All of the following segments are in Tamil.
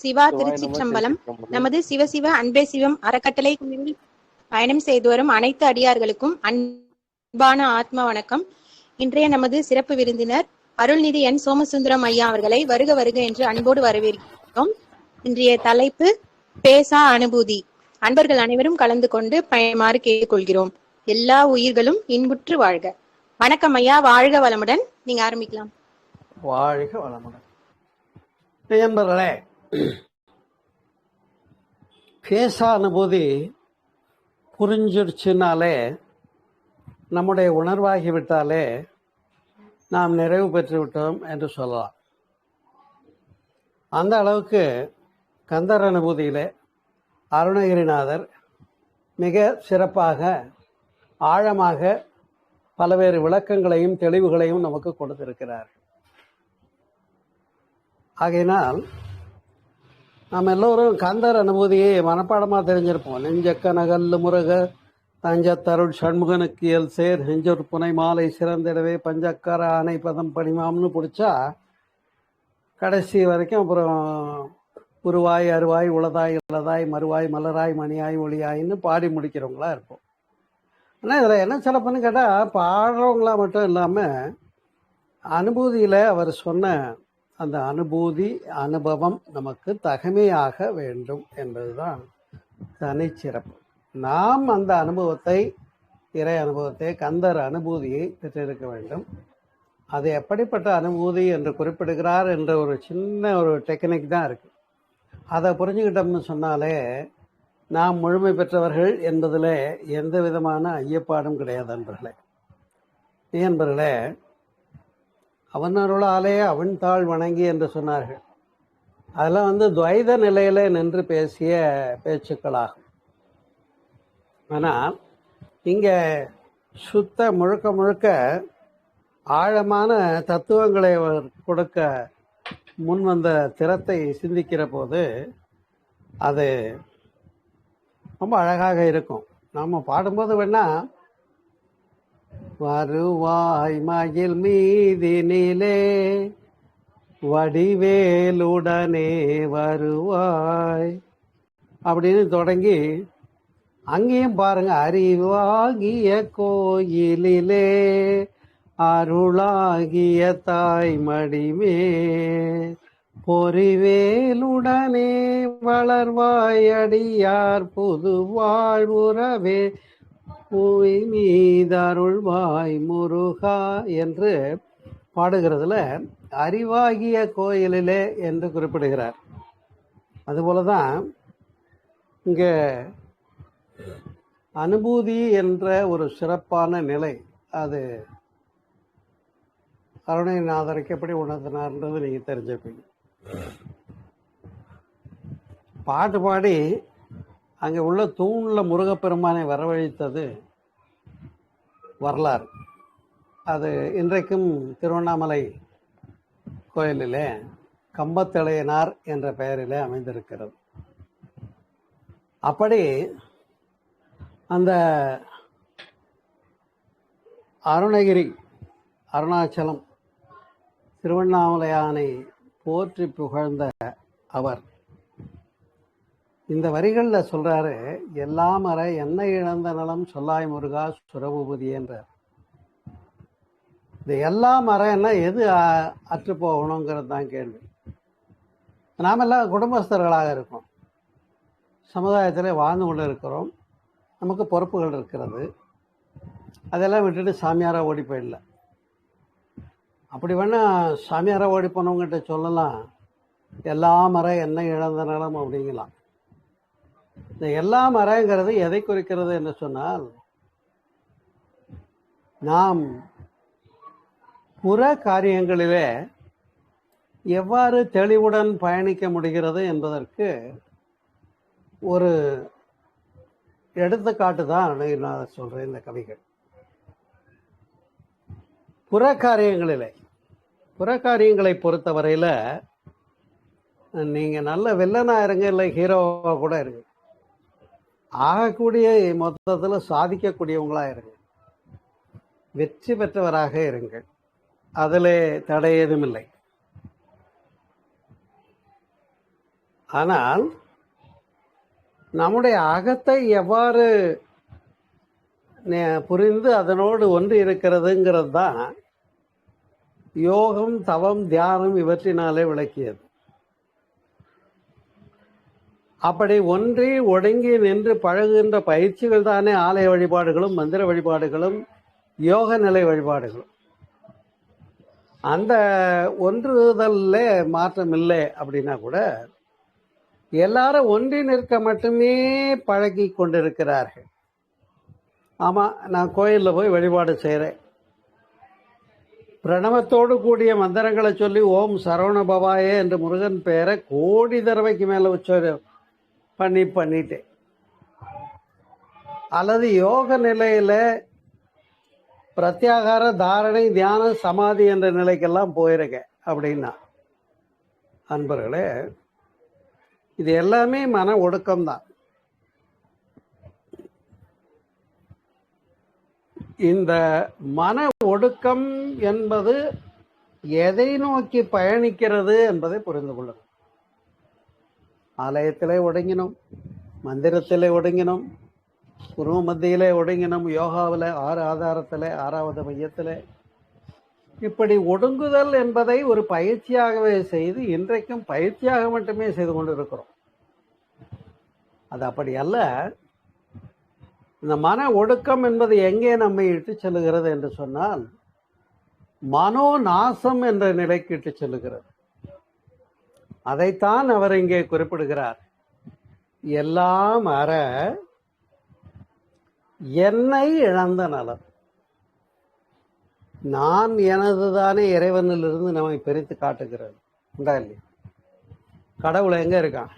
சிவா சிவாய நம திருச்சிற்றம்பலம். திருச்சிற்றம்பலம். நமது சிவசிவ அன்பே சிவம் அறக்கட்டளை குழுவில் பயணம் செய்து வரும் அனைத்து அடியார்களுக்கும் அன்பான ஆத்ம வணக்கம். இன்றைய நமது சிறப்பு விருந்தினர் அருள்நிதி என் சோமசுந்தரம் ஐயா அவர்களை வருக வருக என்று அன்போடு வரவேற்கிறோம். இன்றைய தலைப்பு பேசா அனுபூதி. அன்பர்கள் அனைவரும் கலந்து கொண்டு பயமாறு கேட்டுக்கொள்கிறோம். எல்லா உயிர்களும் இன்புற்று வாழ்க. வணக்கம் ஐயா, வாழ்க வளமுடன். நீங்க ஆரம்பிக்கலாம். வாழ்க வளமுடன். நண்பர்களே, பேசா அனுபூதி புரிஞ்சிருச்சுனாலே, நம்முடைய உணர்வாகிவிட்டாலே நாம் நிறைவு பெற்று விட்டோம் என்று சொல்லலாம். அந்த அளவுக்கு கந்தர் அனுபூதியிலே அருணகிரிநாதர் மிக சிறப்பாக ஆழமாக பல்வேறு விளக்கங்களையும் தெளிவுகளையும் நமக்கு கொடுத்திருக்கிறார். ஆகையினால் நாம் எல்லோரும் கந்தர் அனுபூதியை மனப்பாடமாக தெரிஞ்சிருப்போம். நெஞ்சக்க நகல்லு முருக தஞ்சத்தருள் சண்முகனுக்கு இயல் சேர் நெஞ்சொரு புனை மாலை சிறந்திடவே பஞ்சக்கர ஆணை பதம் பணிமாம்னு பிடிச்சா கடைசி வரைக்கும் அப்புறம் உருவாய் அருவாய் உளதாய் இளதாய் மறுவாய் மலராய் மணியாய் ஒளியாயின்னு பாடி முடிக்கிறவங்களா இருப்போம். ஆனால் இதில் என்ன சிறப்புன்னு கேட்டால், பாடுறவங்களா மட்டும் இல்லாமல் அனுபூதியில் அவர் சொன்ன அந்த அனுபூதி அனுபவம் நமக்கு தகமையாக வேண்டும் என்பதுதான் தனிச்சிறப்பு. நாம் அந்த அனுபவத்தை, இறை அனுபவத்தை, கந்தர் அனுபூதியை பெற்றிருக்க வேண்டும். அது எப்படிப்பட்ட அனுபூதி என்று குறிப்பிடுகிறார் என்ற ஒரு சின்ன ஒரு டெக்னிக் தான் இருக்கு. அதை புரிஞ்சுக்கிட்டோம்னு சொன்னாலே நாம் முழுமை பெற்றவர்கள் என்பதில் எந்த விதமான ஐயப்பாடும் கிடையாது. அன்பர்களே, என்பர்களே, அவனருளாலே அவன் தாழ் வணங்கி என்று சொன்னார்கள். அதெல்லாம் துவைத நிலையில நின்று பேசிய பேச்சுக்களாகும். ஆனால் இங்க சுத்த முழுக்க முழுக்க ஆழமான தத்துவங்களை கொடுக்க முன்வந்த திறத்தை சிந்திக்கிற போது அது ரொம்ப அழகாக இருக்கும். நாம பாடும்போது வேணா வருவாய் மயில் மீதினிலே வடிவேலுடனே வருவாய் அப்படின்னு தொடங்கி அங்கேயும் பாருங்க, அறிவாகிய கோயிலிலே அருளாகிய தாய் மடிமே பொறிவேலுடனே வளர்வாய் அடியார் புது வாழ்வுறவே பூவி மீதருள்வாய் முருகா என்று பாடுகிறதுல அறிவாகிய கோயிலிலே என்று குறிப்பிடுகிறார். அதுபோலதான் இங்க அனுபூதி என்ற ஒரு சிறப்பான நிலை, அது அருணகிரிநாதருக்கு எப்படி உணர்த்தினார்ன்றது நீங்க தெரிஞ்சுப்பீங்க. பாட்டு பாடி அங்கே உள்ள தூண்ல முருகப்பெருமானை வரவழைத்தது வரலாறு. அது இன்றைக்கும் திருவண்ணாமலை கோயிலிலே கம்பத்திளையனார் என்ற பெயரிலே அமைந்திருக்கிறது. அப்படி அந்த அருணகிரி, அருணாச்சலம், திருவண்ணாமலையானை போற்றி புகழ்ந்த அவர் இந்த வரிகளில் சொல்றாரு, எல்லாம் அற என்ன இழந்த நலம் சொல்லாய் முருகா சுரபூபதி என்றார். இந்த எல்லாம் அறன்னா எது அற்று போகணுங்கிறது தான் கேள்வி. நாமெல்லாம் குடும்பஸ்தர்களாக இருக்கோம், சமுதாயத்தில் வாழ்ந்து கொண்டு இருக்கிறோம், நமக்கு பொறுப்புகள் இருக்கிறது. அதெல்லாம் விட்டுட்டு சாமியாராக ஓடி போயிடல. அப்படி வேணா சாமியாராக ஓடி போனவங்ககிட்ட சொல்லலாம், எல்லாம் அற என்ன இழந்த நலம் அப்படிங்கலாம். இந்த எல்லாம் அறங்கிறது எதை குறிக்கிறது என்று சொன்னால், நாம் புற காரியங்களிலே எவ்வாறு தெளிவுடன் பயணிக்க முடிகிறது என்பதற்கு ஒரு எடுத்துக்காட்டு தான் நான் சொல்றேன். இந்த கவிகள் புறக்காரியங்களை பொறுத்தவரையில நீங்க நல்ல வில்லனா இருங்க, இல்லை ஹீரோவா கூட இருங்க, ஆகக்கூடிய மொத்தத்துல சாதிக்கக்கூடியவங்களா இருங்க, வெற்றி பெற்றவராக இருங்கள், அதிலே தடை ஏதும் இல்லை. ஆனால் நம்முடைய அகத்தை எவ்வாறு புரிந்து அதனோடு ஒன்று இருக்கிறதுங்கிறது தான் யோகம், தவம், தியானம் இவற்றினாலே விளக்கியது. அப்படி ஒன்றி ஒடுங்கி நின்று பழகுகின்ற பயிற்சிகள் தானே ஆலய வழிபாடுகளும் மந்திர வழிபாடுகளும் யோக நிலை வழிபாடுகளும். அந்த ஒன்றுதல்ல மாற்றம் இல்லை அப்படின்னா கூட எல்லாரும் ஒன்றி நிற்க மட்டுமே பழகி கொண்டிருக்கிறார்கள். ஆமாம், நான் கோயிலில் போய் வழிபாடு செய்கிறேன், பிரணவத்தோடு கூடிய மந்திரங்களை சொல்லி ஓம் சரவண பவாயே என்று முருகன் பெயரை கோடி தடவைக்கு மேலே உச்சரிப்பு பண்ணிட்டேன். அல்லது யோக நிலையில் பிரத்யாகார, தாரணை, தியானம், சமாதி என்ற நிலைக்கெல்லாம் போயிருக்கேன் அப்படின்னா அன்பர்களே, இது எல்லாமே மன ஒடுக்கம்தான். இந்த மன ஒடுக்கம் என்பது எதை நோக்கி பயணிக்கிறது என்பதை புரிந்து கொள்ளணும். ஆலயத்திலே ஒடுங்கினோம், மந்திரத்திலே ஒடுங்கினோம், குரு மத்தியிலே ஒடுங்கினோம், யோகாவில் 6 ஆதாரத்தில் 6வது மையத்தில். இப்படி ஒடுங்குதல் என்பதை ஒரு பயிற்சியாகவே செய்து இன்றைக்கும் பயிற்சியாக மட்டுமே செய்து கொண்டிருக்கிறோம். அது அப்படி அல்ல. இந்த மன ஒடுக்கம் என்பது எங்கே நம்மை இட்டு செல்லுகிறது என்று சொன்னால் மனோ நாசம் என்ற நிலைக்கு இட்டு செல்லுகிறது. அதைத்தான் அவர் இங்கே குறிப்பிடுகிறார். எல்லாம் அற என்னை இழந்த நலம். நான் எனதுதானே இறைவனிலிருந்து நம்மை பிரித்து காட்டுகிறது. உண்டா இல்லையா? கடவுள் எங்க இருக்கான்?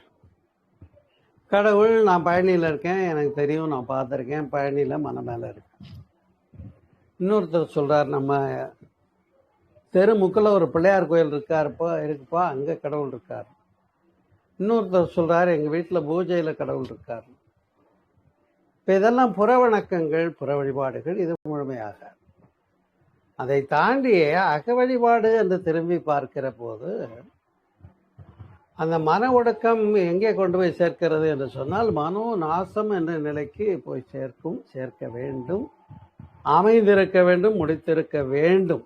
கடவுள் நான் பழனியில் இருக்கேன், எனக்கு தெரியும், நான் பார்த்துருக்கேன், பழனியில் மன மேலே இருக்கேன். இன்னொருத்தர் சொல்கிறார், நம்ம தெருமுக்கில் ஒரு பிள்ளையார் கோயில் இருக்குப்பா, அங்கே கடவுள் இருக்கார். இன்னொருத்தர் சொல்கிறார், எங்கள் வீட்டில் பூஜையில் கடவுள் இருக்கார். இப்போ இதெல்லாம் புற வணக்கங்கள், புற வழிபாடுகள். இது முழுமையாக அதை தாண்டிய அக வழிபாடு என்று திரும்பி பார்க்கிற போது அந்த மன ஒடுக்கம் எங்கே கொண்டு போய் சேர்க்கிறது என்று சொன்னால் மனோ நாசம் என்ற நிலைக்கு போய் சேர்க்க வேண்டும், அமைந்திருக்க வேண்டும், முடித்திருக்க வேண்டும்.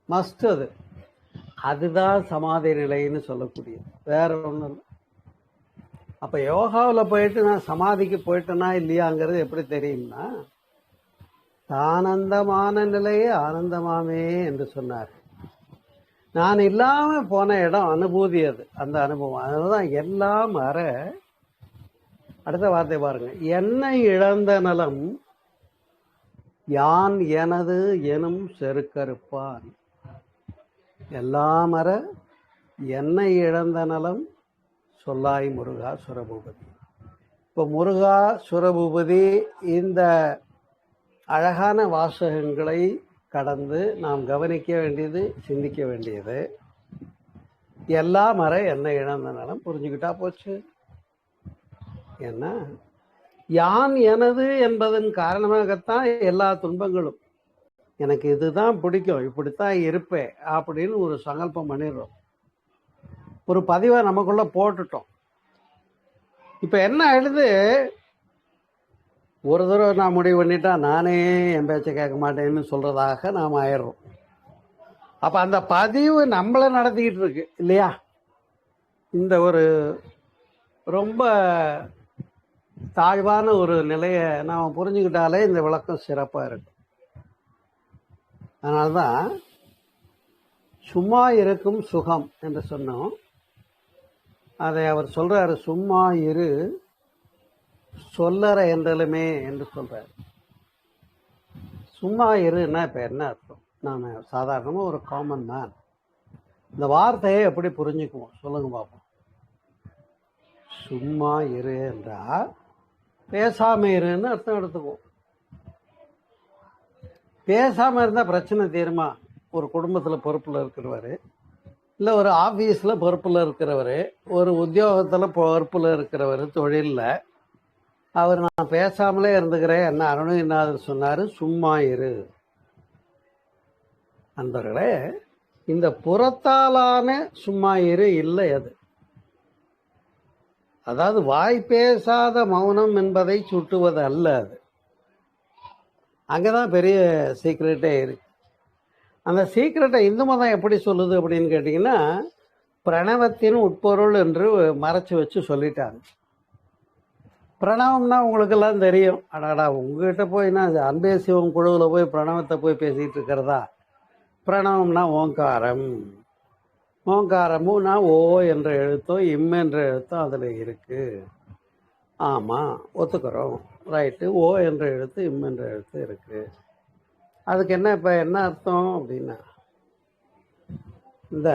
மஸ்ட். அதுதான் சமாதி நிலைன்னு சொல்லக்கூடியது, வேற ஒன்றும் இல்லை. அப்போ யோகாவில் போயிட்டு நான் சமாதிக்கு போயிட்டேனா இல்லையாங்கிறது எப்படி தெரியும்னா, ஆனந்தமான நிலையே ஆனந்தமாமே என்று சொன்னார். நான் இல்லாமல் போன இடம் அனுபூதி, அது அந்த அனுபவம். அதுதான் எல்லாம் அற. அடுத்த வார்த்தை பாருங்க, என்னை இழந்த நலம் யான் எனது எனும் செருக்கறுப்பான். எல்லாம் அற என்னை இழந்த நலம் சொல்லாய் முருகா சுரபூபதி. இப்போ முருகா சுரபூபதி இந்த அழகான வாசகங்களை கடந்து நாம் கவனிக்க வேண்டியது, சிந்திக்க வேண்டியது, எல்லாம் மற என்னை இழந்த நலம் புரிஞ்சுக்கிட்டா போச்சு. என்ன, யான் எனது என்பதன் காரணமாகத்தான் எல்லா துன்பங்களும். எனக்கு இதுதான் பிடிக்கும், இப்படித்தான் இருப்பேன் அப்படின்னு ஒரு சங்கல்பம் பண்ணிடுறோம், ஒரு பதிவை நமக்குள்ள போட்டுட்டோம். இப்போ என்ன ஆயிடுது, ஒரு தடவை நான் முடிவு பண்ணிட்டா நானே என் பேச்சை கேட்க மாட்டேன்னு சொல்றதாக நாம் ஆயிடுறோம். அப்போ அந்த பதிவு நம்மளை நடத்திக்கிட்டு இருக்கு இல்லையா? இந்த ஒரு ரொம்ப தாழ்வான ஒரு நிலையை நாம் புரிஞ்சுக்கிட்டாலே இந்த விளக்கம் சிறப்பாக இருக்கும். அதனால்தான் சும்மா இருக்கும் சுகம் என்று சொன்னோம். அதை அவர் சொல்றாரு, சும்மா இரு சொல்லற என்றலுமே என்று சொல்றாரு. சும்மா இருன்னா இப்ப என்ன அர்த்தம்? நான் சாதாரணமாக ஒரு காமன் மேன் இந்த வார்த்தையை எப்படி புரிஞ்சுக்குவோம் சொல்லுங்க பார்ப்போம். சும்மா இரு என்றா பேசாம இருன்னு அர்த்தம் எடுத்துக்குவோம். பேசாம இருந்தா பிரச்சனை தீருமா? ஒரு குடும்பத்துல பொறுப்புல இருக்கிறவரு, இல்ல ஒரு ஆபீஸ்ல பொறுப்புல இருக்கிறவரு, ஒரு உத்தியோகத்துல பொறுப்புல இருக்கிறவரு, தொழில்ல அவர் நான் பேசாமலே இருந்துக்கிறேன் என்ன அருணகிரிநாதர் சொன்னாரு, சும்மா இரு. நண்பர்களே, இந்த புறத்தாலான சும்மா இரு இல்லை, அது அதாவது வாய் பேசாத மௌனம் என்பதை சுட்டுவது அல்ல அது. அங்கதான் பெரிய சீக்ரெட்டே இருக்கு. அந்த சீக்ரெட்டை இந்து மதம் எப்படி சொல்லுது அப்படின்னு கேட்டிங்கன்னா, பிரணவத்தின் உட்பொருள் என்று மறைச்சு வச்சு சொல்லிட்டாங்க. பிரணவம்னா உங்களுக்கெல்லாம் தெரியும். அடாடா, உங்ககிட்ட போய் நான் அன்பே சிவம் குழுவில் போய் பிரணவத்தை போய் பேசிகிட்டு இருக்கிறதா? பிரணவம்னா ஓங்காரம். ஓங்காரமும்னா ஓ என்ற எழுத்தும் இம் என்ற எழுத்தும் அதில் இருக்கு. ஆமாம், ஒத்துக்கிறோம், ரைட்டு. ஓ என்ற எழுத்து இம் என்ற எழுத்து இருக்கு. அதுக்கு என்ன இப்போ என்ன அர்த்தம் அப்படின்னா, இந்த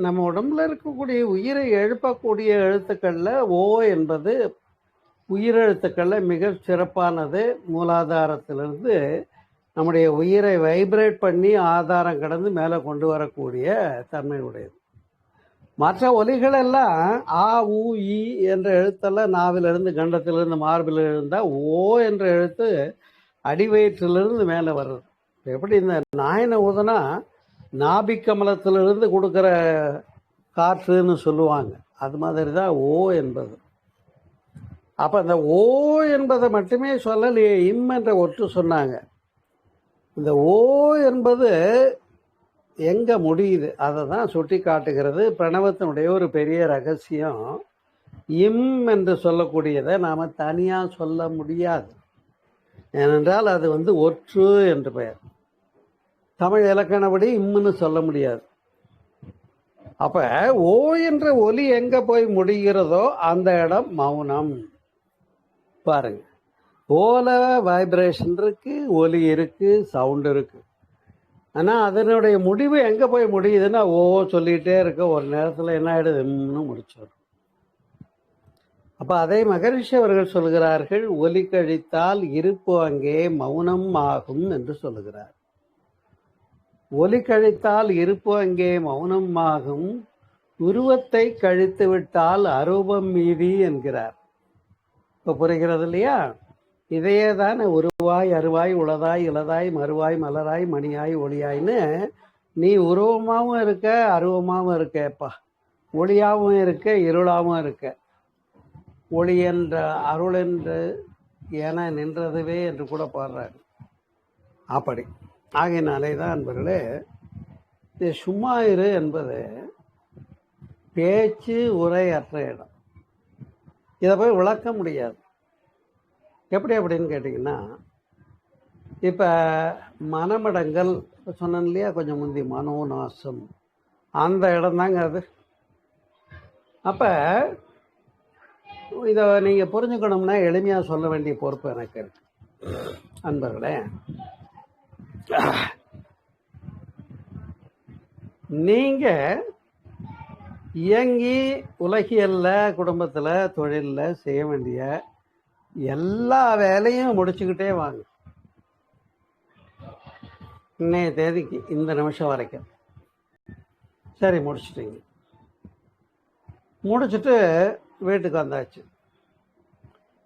நம்ம உடம்புல இருக்கக்கூடிய உயிரை எழுப்பக்கூடிய எழுத்துக்கள்ல ஓ என்பது உயிரெழுத்துக்கள்ல மிக சிறப்பானது. மூலாதாரத்திலிருந்து நம்முடைய உயிரை வைப்ரேட் பண்ணி ஆதாரம் கடந்து மேலே கொண்டு வரக்கூடிய தன்மை உடையது. மற்ற ஒலிகள் எல்லாம் ஆ உ இ என்ற எழுத்தெல்லாம் நாவிலிருந்து கண்டத்திலிருந்து மார்பில் இருந்தால் ஓ என்ற எழுத்து அடிவயிற்றிலிருந்து மேலே வர்றது. எப்படி இந்த நாயனை ஊதுனா நாபிக்கமலத்திலிருந்து கொடுக்குற காற்றுன்னு சொல்லுவாங்க, அது மாதிரி தான் ஓ என்பது. அப்போ அந்த ஓ என்பதை மட்டுமே சொல்லலையே, இம் என்ற ஒற்று சொன்னாங்க. இந்த ஓ என்பது எங்கே முடியுது அதை தான் சுட்டி காட்டுகிறது. பிரணவத்தினுடைய ஒரு பெரிய ரகசியம், இம் என்று சொல்லக்கூடியதை நாம் தனியாக சொல்ல முடியாது. ஏனென்றால் அது ஒற்று என்று பெயர். தமிழ் இலக்கணப்படி இம்முன்னு சொல்ல முடியாது. அப்போ ஓ என்ற ஒலி எங்கே போய் முடிகிறதோ அந்த இடம் மௌனம். பாருங்க, ஓல வைப்ரேஷன் இருக்கு, ஒலி இருக்கு, சவுண்ட் இருக்கு. ஆனால் அதனுடைய முடிவு எங்கே போய் முடியுதுன்னா ஓ சொல்லிகிட்டே இருக்க ஒரு நேரத்தில் என்ன ஆகிடுது, முடிச்சிடும். அப்போ அதை மகரிஷி அவர்கள் சொல்கிறார்கள், ஒலி கழித்தால் இருப்பு அங்கே மௌனம் ஆகும் என்று சொல்லுகிறார். ஒலி கழித்தால் இருப்பு அங்கே மௌனம் ஆகும், உருவத்தை கழித்து விட்டால் அரூபம் மீதி என்கிறார். இப்போ புரிகிறது இல்லையா? இதையே தான் உருவாய் அருவாய் உளதாய் இளதாய் மறுவாய் மலராய் மணியாய் ஒளியாய்ன்னு நீ உருவமாகவும் இருக்க அருவமாகவும் இருக்கேப்பா, ஒளியாகவும் இருக்க இருளாகவும் இருக்க, ஒளி என்ற அருள் என்று என நின்றதுவே என்று கூட பாடுறாரு. அப்படி ஆகையினாலே தான் அன்பர்களே, இது சும்மா இரு என்பது பேச்சு உரை அற்ற இடம். இதை போய் விளக்க முடியாது. எப்படி அப்படின்னு கேட்டிங்கன்னா, இப்போ மனமடங்கள் சொன்னேன் இல்லையா கொஞ்சம் முந்தி, மனோநாசம், அந்த இடம் தாங்க அது. அப்போ இதை நீங்கள் புரிஞ்சுக்கணும்னா எளிமையாக சொல்ல வேண்டிய பொறுப்பு எனக்கு இருக்கு. அன்பர்களே, நீங்கள் இயங்கி உலகியல்ல குடும்பத்தில் தொழிலில் செய்ய வேண்டிய எல்லா வேலையும் முடிச்சுக்கிட்டே வாங்க. இன்னைய தேதிக்கு இந்த நிமிஷம் வரைக்கும் சரி முடிச்சுட்டீங்க. முடிச்சுட்டு வீட்டுக்கு வந்தாச்சு.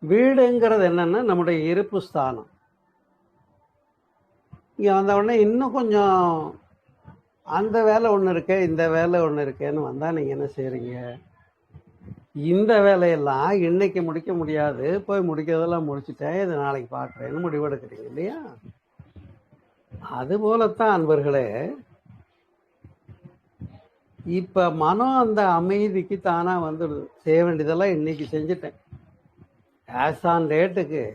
வீடுங்கிறது என்னன்னா நம்முடைய இருப்பு ஸ்தானம். இங்கே வந்த உடனே இன்னும் கொஞ்சம் அந்த வேலை ஒன்று இருக்கே இந்த வேலை ஒன்று இருக்கேன்னு வந்தால் நீங்கள் என்ன செய்கிறீங்க? இந்த வேலையெல்லாம் இன்னைக்கு முடிக்க முடியாது, போய் முடிக்கிறதெல்லாம் முடிச்சுட்டேன், இது நாளைக்கு பார்க்குறேன்னு முடிவெடுக்கிறீங்க இல்லையா? அதுபோலத்தான் அன்பர்களே, இப்போ மனம் அந்த அமைதிக்கு தானாக வந்துடுது. செய்ய வேண்டியதெல்லாம் இன்னைக்கு செஞ்சுட்டேன். ஆஸ் ஆன் டேட்டுக்கு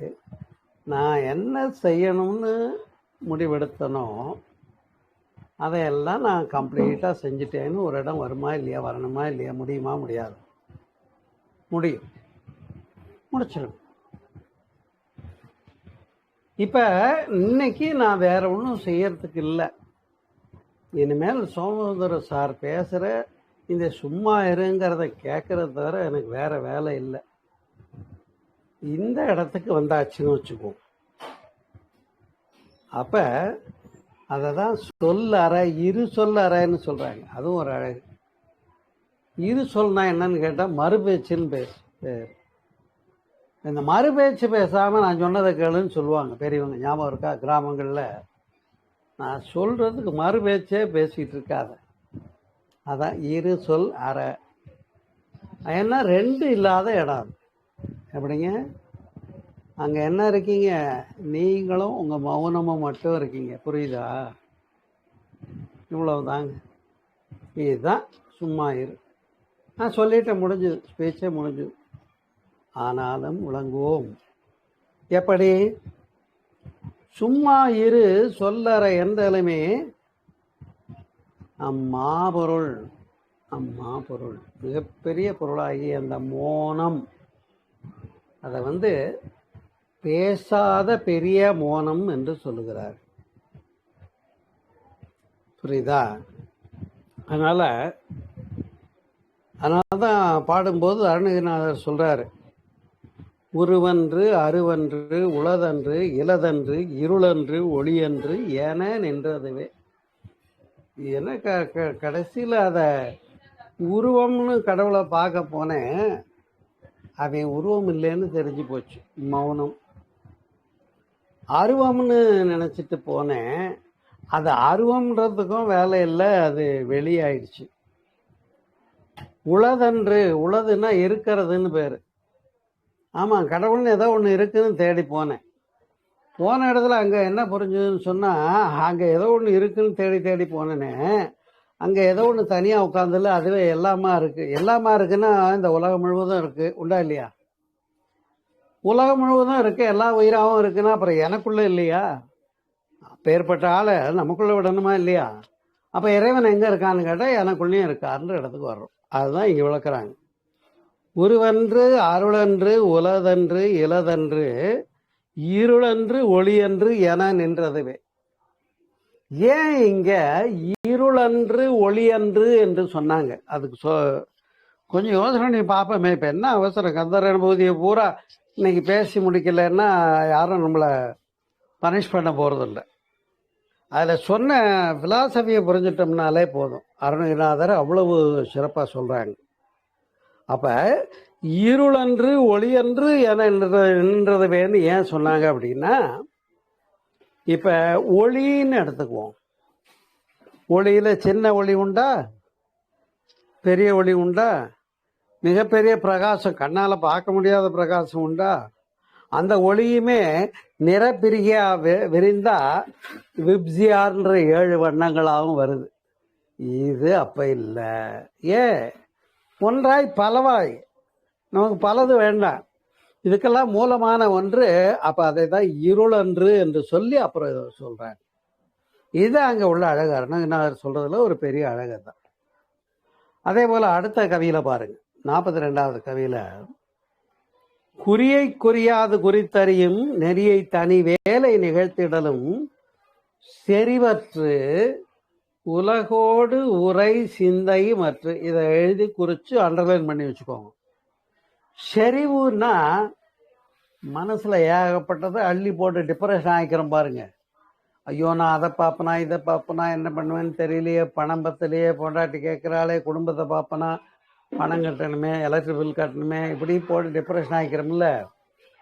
நான் என்ன செய்யணும்னு முடிவெடுத்தனோ அதையெல்லாம் நான் கம்ப்ளீட்டாக செஞ்சுட்டேன்னு ஒரு இடம் வருமா இல்லையா, வரணுமா இல்லையா, முடியுமா முடியாது? முடியும், முடிச்சிடும். இப்போ இன்னைக்கு நான் வேற ஒன்றும் செய்யறதுக்கு இல்லை. இனிமேல் சோமசுந்தர சார் பேசுகிற இந்த சும்மா இருங்கிறத கேட்கறத தவிர எனக்கு வேற வேலை இல்லை. இந்த இடத்துக்கு வந்தாச்சுன்னு வச்சுக்குவோம். அப்போ அதை தான் சொல் அறை, இரு சொல் அறைன்னு சொல்கிறாங்க. அதுவும் ஒரு அழகு. இரு சொல்னா என்னன்னு கேட்டால் மறுபேச்சுன்னு பேர். இந்த மறுபேச்சு பேசாமல் நான் சொன்னதை கேளுன்னு சொல்லுவாங்க பெரியவங்க. ஞாபகம் இருக்கா? கிராமங்களில் நான் சொல்கிறதுக்கு மறுபேச்சே பேசிகிட்டு இருக்காத. அதான் இரு சொல் அறை. ஏன்னா ரெண்டு இல்லாத இடம் அது. எப்படிங்க? அங்கே என்ன இருக்கீங்க? நீங்களும் உங்கள் மௌனமும் மட்டும் இருக்கீங்க. புரியுதா? இவ்வளவுதாங்க. இதுதான் சும்மா இரு. நான் சொல்லிட்டேன், முடிஞ்சுது, ஸ்பீச்சே முடிஞ்சுது. ஆனாலும் விளங்குவோம். எப்படி? சும்மா இரு சொல்லற என்றாலுமே அம்மாபொருள், அம்மாபொருள் மிகப்பெரிய பொருளாகி அந்த மோனம், அதை பேசாத பெரிய மோனம் என்று சொல்லுகிறார். புரியுதா? அதனாலதான் பாடும்போது அருணகிரிநாதர் சொல்றாரு, உருவன்று அருவன்று உளதன்று இலதன்று இருளன்று ஒளியன்று என நின்றதுவே. என்ன கடைசியில் அதை உருவம்னு கடவுளை பார்க்க போனேன், அவன் உருவம் இல்லைன்னு தெரிஞ்சு போச்சு, மௌனம். அருவம்னு நினச்சிட்டு போனேன், அது அருவம்ன்றதுக்கும் வேலை இல்லை, அது வெளியாயிடுச்சு. உளதன்று, உளதுன்னா இருக்கிறதுன்னு பேர். ஆமாம், கடவுள்னு ஏதோ ஒன்று இருக்குதுன்னு தேடி போனேன். போன இடத்துல அங்கே என்ன புரிஞ்சுதுன்னு சொன்னால், அங்கே ஏதோ ஒன்று இருக்குதுன்னு தேடி தேடி போனேனே, அங்கே ஏதோ ஒன்று தனியாக உட்காந்துல அதுவே எல்லாமா இருக்குது. எல்லாமா இருக்குன்னா இந்த உலகம் முழுவதும் இருக்குது, உண்டா இல்லையா? உலகம் முழுவதும் இருக்குது, எல்லா உயிராகவும் இருக்குன்னா அப்புறம் எனக்குள்ளே இல்லையா? அப்பேற்பட்ட ஆளை நமக்குள்ளே விடணுமா இல்லையா? அப்போ இறைவன் எங்கே இருக்கான்னு கேட்டால் எனக்குள்ளேயும் இருக்காருன்ற இடத்துக்கு வர்றோம். அதுதான் இங்கே விளக்குறாங்க. உருவன்று அருளன்று உலதன்று இலதன்று இருளன்று ஒளியன்று என நின்றதுவே. ஏன் இங்க இருளன்று ஒளியன்று என்று சொன்னாங்க? அதுக்கு கொஞ்சம் யோசனை பண்ணி பார்ப்போமே. இப்ப என்ன அவசரம்? கந்தர் அனுபூதியை பூரா இன்னைக்கு பேசி முடிக்கலன்னா யாரும் நம்மளை பனிஷ் பண்ண போறதில்லை. அதில் சொன்ன பிலாசபியை புரிஞ்சிட்டோம்னாலே போதும். அருணகிரிநாதர் அவ்வளவு சிறப்பாக சொல்றாங்க. அப்ப இருளன்று ஒளியன்று என நின்றது வேன்னு ஏன் சொன்னாங்க அப்படின்னா, இப்ப ஒளின்னு எடுத்துக்குவோம். ஒளியில சின்ன ஒளி உண்டா, பெரிய ஒளி உண்டா? மிகப்பெரிய பிரகாசம், கண்ணால பார்க்க முடியாத பிரகாசம் உண்டா? அந்த ஒளியுமே நிறப்பிரியா விரிந்தா விப்சியார்ன்ற 7 வண்ணங்களாகவும் வருது. இது அப்ப இல்லை. ஏன்? ஒன்றாய் பலவாய், நமக்கு பலது வேண்டாம், இதுக்கெல்லாம் மூலமான ஒன்று. அப்ப அதை தான் இருளன்று என்று சொல்லி அப்புறம் இதை சொல்றாங்க. இது அங்க உள்ள அழகு. அருணகிரிநாதர் சொல்றதுல ஒரு பெரிய அழகு தான். அதே போல அடுத்த கவியில பாருங்க, 42வது கவியில, குறியை குறியாது குறித்தறியும் நெறியை தனி வேலை நிகழ்த்திடலும் செறிவற்று உலகோடு உரை சிந்தை மற்ற. இதை எழுதி குறிச்சு அண்டர்லைன் பண்ணி வச்சுக்கோங்க. செறிவுன்னா மனசுல ஏகப்பட்டதை அள்ளி போட்டு டிப்ரெஷன் ஆகிக்கிறோம் பாருங்க. ஐயோ, நான் அதை பார்ப்பனா, இதை பார்ப்பனா, என்ன பண்ணுவேன்னு தெரியலையே, பணம் பத்தலையே, பொண்டாட்டி கேட்குறாளே, குடும்பத்தை பார்ப்பனா, பணம் கட்டணுமே, எலக்ட்ரிக் பில் கட்டணுமே, இப்படி போட்டு டிப்ரெஷன் ஆகிக்கிறோம்ல.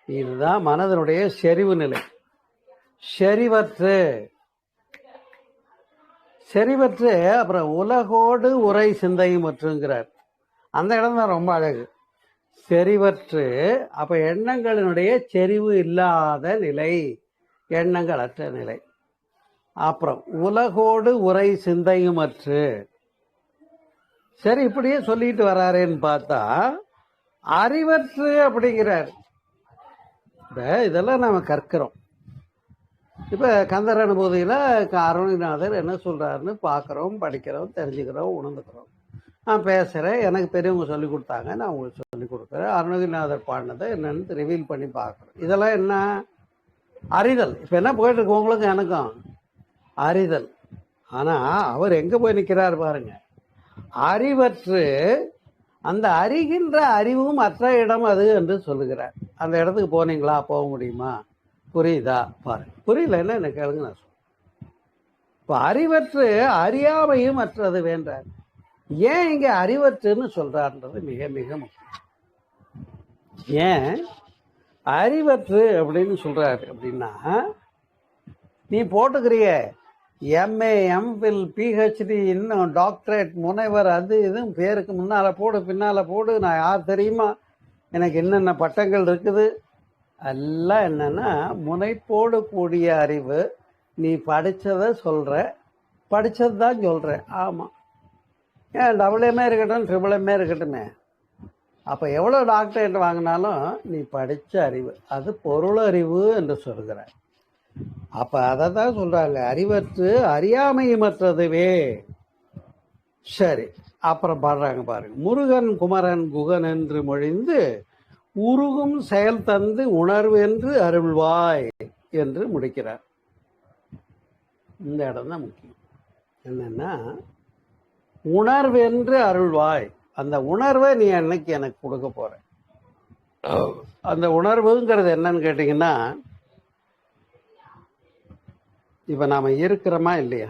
இதுதான் மனதனுடைய செறிவு நிலை. செறிவற்று செறிவற்று அப்புறம் உலகோடு உரை சிந்தையும் மற்றுங்கிறார். அந்த இடம் தான் ரொம்ப அழகு. செறிவற்று, அப்ப எண்ணங்களினுடைய செறிவு இல்லாத நிலை, எண்ணங்கள் அற்ற நிலை. அப்புறம் உலகோடு உரை சிந்தையும் அற்று. சரி, இப்படியே சொல்லிட்டு வராருன்னு பார்த்தா அறிவற்று அப்படிங்கிறார். இதெல்லாம் நாம கற்கிறோம். இப்ப கந்தர் அனுபூதியில அருணகிரிநாதர் என்ன சொல்றாருன்னு பார்க்கிறோம், படிக்கிறோம், தெரிஞ்சுக்கிறோம், உணர்ந்துக்கிறோம். நான் பேசுறேன், எனக்கு பெரியவங்க சொல்லி கொடுத்தாங்க, நான் உங்களுக்கு சொல்லி கொடுக்குறேன். அருணகிரிநாதர் பாடினதை என்னன்னு ரிவீல் பண்ணி பார்க்குறோம். இதெல்லாம் என்ன? அறிதல். இப்ப என்ன போயிட்டு இருக்கு உங்களுக்கு எனக்கும்? அறிதல். ஆனா அவர் எங்க போய் நிற்கிறார் பாருங்க. அறிவற்று, அந்த அறிகின்ற அறிவும் அற்ற இடம் அது என்று சொல்லுகிறார். அந்த இடத்துக்கு போனீங்களா? போக முடியுமா? புரியுதா? பாருங்க. புரியல என்ன எனக்கு கேளுங்க, நான் சொல்றேன். இப்ப அறிவற்று அறியாமையும் அற்றது வேண்டார். ஏன் இங்க அறிவற்றுன்னு சொல்றாருன்றது மிக மிக முக்கியம். ஏன் அறிவற்று அப்படின்னு சொல்றாரு அப்படின்னா, நீ போட்டுக்கிறிய எம்ஏ, எம்ஃபில், பிஹெச்டி, இன்னும் டாக்டரேட், முனைவர், அது இதுவும் பேருக்கு முன்னால போடு பின்னால போடு. நான் யார் தெரியுமா, எனக்கு என்னென்ன பட்டங்கள் இருக்குது. எல்லாம் என்னன்னா முனைப்போடு கூடிய அறிவு. நீ படிச்சதை சொல்ற, படிச்சது தான் சொல்ற. ஆமா, ஏன் டபுள்எம்ஏ இருக்கட்டும், ட்ரிபிள்எம்ஏ இருக்கட்டுமே. அப்ப எவ்வளவு டாக்டரேட் வாங்கினாலும் நீ படிச்ச அறிவு, அது பொருள் அறிவு என்று சொல்கிற. அப்ப அதை தான் சொல்றாங்க, அறிவற்று அறியாமையுமற்றதுவே. சரி, அப்புறம் பாடுறாங்க பாருங்க. முருகன் குமரன் குகன் என்று மொழிந்து உருகும் செயல் தந்து உணர்வு என்று அருள்வாய் என்று முடிக்கிறார். இந்த இடம் தான் முக்கியம். என்னன்னா, உணர்வென்று அருள்வாய். அந்த உணர்வை நீ அன்னைக்கு எனக்கு கொடுக்க போற. அந்த உணர்வுங்கிறது என்னன்னு கேட்டீங்கன்னா, இப்ப நாம இருக்கிறோமா இல்லையா?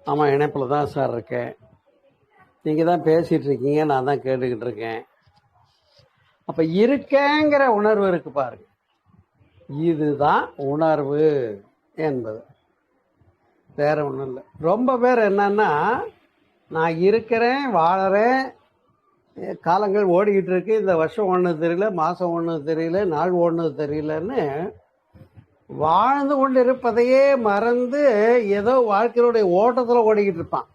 ஆமா, இணைப்புல தான் சார் இருக்கேன், நீங்க தான் பேசிட்டு இருக்கீங்க, நான் தான் கேட்டுக்கிட்டு இருக்கேன். அப்ப இருக்கேங்கிற உணர்வு இருக்கு பாருங்க, இதுதான் உணர்வு என்பது, வேற ஒண்ணும் இல்லை. ரொம்ப பேர் என்னன்னா, நான் இருக்கிறேன், வாழறேன், காலங்கள் ஓடிக்கிட்டு இருக்கு, இந்த வருஷம் ஒண்ணு தெரியல, மாசம் ஒண்ணு தெரியல, நாள் ஒண்ணு தெரியலன்னு வாழ்ந்து கொண்டு இருப்பதையே மறந்து ஏதோ வாழ்க்கையுடைய ஓட்டத்துல ஓடிக்கிட்டு இருப்பான்.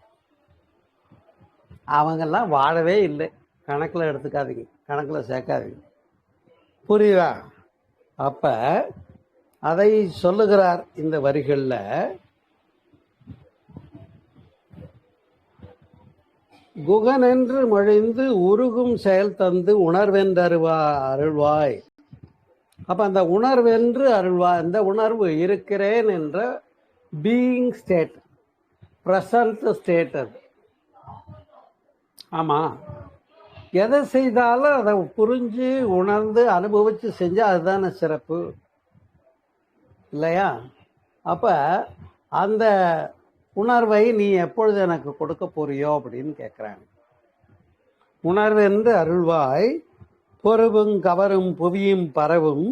அவங்கெல்லாம் வாழவே இல்லை. கணக்குல எடுத்துக்காதீங்க, கணக்குல சேர்க்காதீங்க. புரியுதா? அப்ப அதை சொல்லுகிறார் இந்த வரிகள்ல. குகன் என்று மொழிந்து உருகும் செயல் தந்து உணர்வென்று அருள்வாய். அப்ப அந்த உணர்வென்று அருள்வாய், அந்த உணர்வு இருக்கிறேன் என்ற பீயிங் ஸ்டேட், பிரசன்ட் ஸ்டேட். அது ஆமா, எதை செய்தாலும் அதை புரிஞ்சு உணர்ந்து அனுபவிச்சு செஞ்சா அதுதானே சிறப்பு இல்லையா? அப்ப அந்த உணர்வை நீ எப்பொழுது எனக்கு கொடுக்க போறியோ அப்படின்னு கேட்கிறாங்க. உணர்வு என்று அருள்வாய், பொறுவும் கவரும் புவியும் பரவும்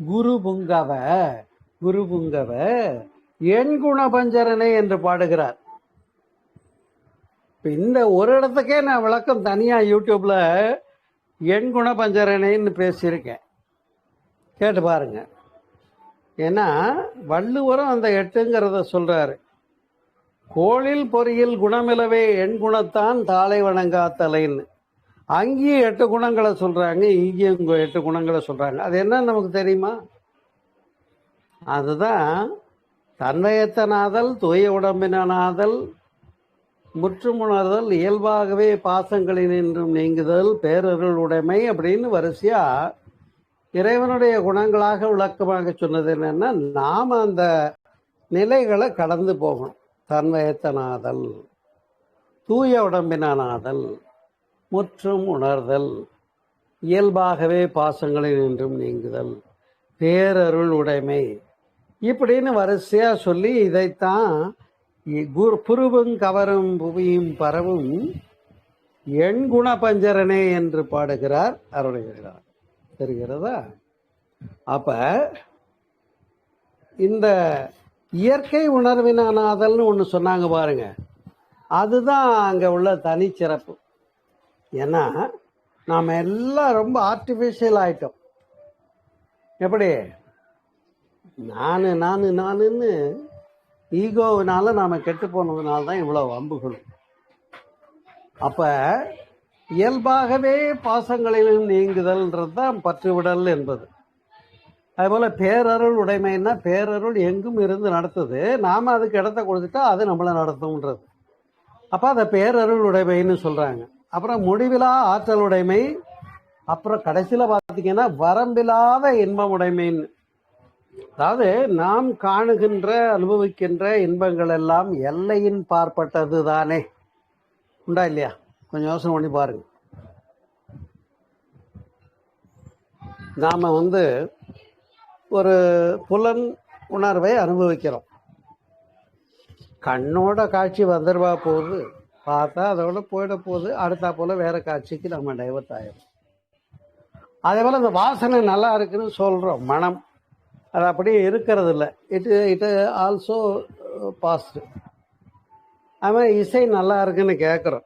குரு புங்கவ, குரு புங்கவ என் குணபஞ்சரனை என்று பாடுகிறார். இந்த ஒரு இடத்துக்கே நான் விளக்கம் தனியா யூடியூப்ல என் குணபஞ்சரனைன்னு பேசியிருக்கேன், கேட்டு பாருங்க. ஏன்னா வள்ளுவரும் அந்த 8ங்கிறத சொல்றாரு. கோளில் பொறியில் குணமிலவே என் குணத்தான் தாளை வணங்காத்தலைன்னு. அங்கேயும் 8 குணங்களை சொல்றாங்க, இங்கேயும் 8 குணங்களை சொல்றாங்க. அது என்ன நமக்கு தெரியுமா? அதுதான் தன்வயத்தனாதல், தூய உடம்பினாதல், முற்றுமுணர்தல், இயல்பாகவே பாசங்களில் நின்றும் நீங்குதல், பேரருள் உடைமை அப்படின்னு வரிசையா இறைவனுடைய குணங்களாக விளக்கமாக சொன்னது என்னன்னா, நாம அந்த நிலைகளை கடந்து போகணும். தன்வயத்தனாதல், தூய உடம்பினாதல், முற்றும் உணர்தல், இயல்பாகவே பாசங்களில் நின்றும் நீங்குதல், பேரருள் உடைமை இப்படின்னு வரிசையா சொல்லி இதைத்தான் புருவும் கவரும் புவியும் பரவும் என் குண பஞ்சரனே என்று பாடுகிறார், அருளுகிறார். தெரிகிறதா? அப்ப இந்த இயற்கை உணர்வினாதல்னு ஒண்ணு சொன்னாங்க பாருங்க, அதுதான் அங்க உள்ள தனிச்சிறப்பு. ஏன்னா நாம எல்லாம் ரொம்ப ஆர்டிபிஷியல் ஆயிட்டோம். எப்படி? நானுன்னு ஈகோவினால நாம கெட்டு போனதுனால தான் இவ்வளவு வம்புகளும். அப்ப இயல்பாகவே பாசங்களிலும் நீங்குதல்ன்றது தான் பற்றுவிடல் என்பது. அதுபோல பேரருள் உடைமைன்னா பேரருள் எங்கும் இருந்து நடத்துது, நாம அதுக்கு இடத்த கொடுத்துட்டா அது நம்மளை நடத்தும்ன்றது. அப்ப அதை பேரருள் உடைமைன்னு சொல்றாங்க. அப்புறம் முடிவிலா ஆற்றல் உடைமை, அப்புறம் கடைசியில பாத்தீங்கன்னா வரம்பில்லாத இன்பம் உடைமைன்னு. அதாவது நாம் காணுகின்ற அனுபவிக்கின்ற இன்பங்கள் எல்லாம் எல்லையின் பார்ப்பட்டது தானே, உண்டா இல்லையா? கொஞ்சம் யோசனை பண்ணி பாருங்க. நாம ஒரு புலன் உணர்வை அனுபவிக்கிறோம். கண்ணோட காட்சி வந்துடுவா போகுது, பார்த்தா அதோட போயிட போகுது, அடுத்தா போல வேற காட்சிக்கு நம்ம டைவர்ட் ஆயிடும். அதே போல இந்த வாசனை நல்லா இருக்குன்னு சொல்றோம், மனம். அது அப்படியே இருக்கிறது இல்லை. It also past. அவன் இசை நல்லா இருக்குன்னு கேட்குறோம்.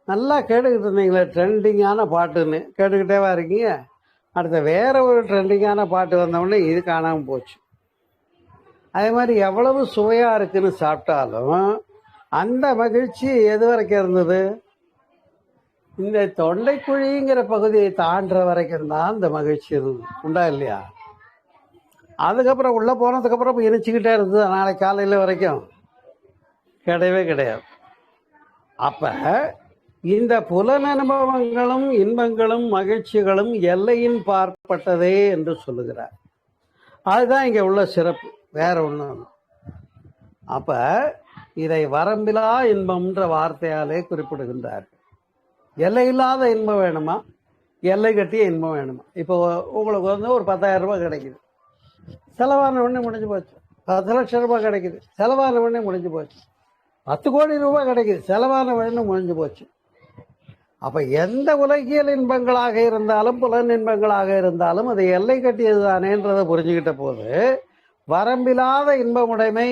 நல்லா கேட்டுக்கிட்டு இருந்தீங்களே ட்ரெண்டிங்கான பாட்டுன்னு கேட்டுக்கிட்டேவா இருக்கீங்க. அடுத்த வேற ஒரு ட்ரெண்டிங்கான பாட்டு வந்தவுடனே இது காணாமல் போச்சு. அதே மாதிரி எவ்வளவு சுவையாக இருக்குன்னு சாப்பிட்டாலும் அந்த மகிழ்ச்சி எது வரைக்கும் இருந்தது? இந்த தொண்டைக்குழிங்கிற பகுதியை தாண்டுற வரைக்கும் தான் இந்த மகிழ்ச்சி இருந்தது. உண்டா இல்லையா? அதுக்கப்புறம் உள்ளே போனதுக்கப்புறம் இனிச்சுக்கிட்டே இருந்தது நாளை காலையில் வரைக்கும்? கிடையவே கிடையாது. அப்ப இந்த புலனனுபவங்களும் இன்பங்களும் மகிழ்ச்சிகளும் எல்லையின் பார்ப்பட்டதே என்று சொல்லுகிறார். அதுதான் இங்க உள்ள சிறப்பு, வேற ஒண்ணும். அப்ப இதை வரம்பிலா இன்பம்ன்ற வார்த்தையாலே குறிப்பிடுகின்றார். எல்லையில்லாத இன்பம் வேணுமா, எல்லை கட்டிய இன்பம் வேணுமா? இப்போ உங்களுக்கு ஒரு 10,000 ரூபாய் கிடைக்குது, செலவான உடனே முடிஞ்சு போச்சு. 10 லட்சம் ரூபாய் கிடைக்குது, செலவான உடனே முடிஞ்சு போச்சு. 10 கோடி ரூபாய் கிடைக்குது, செலவான உடனே முடிஞ்சு போச்சு. அப்ப எந்த உலகியல் இன்பங்களாக இருந்தாலும் புலன் இன்பங்களாக இருந்தாலும் அது எல்லை கட்டியது தானேன்றதை புரிஞ்சுக்கிட்ட போது வரம்பில்லாத இன்பமுடைமை,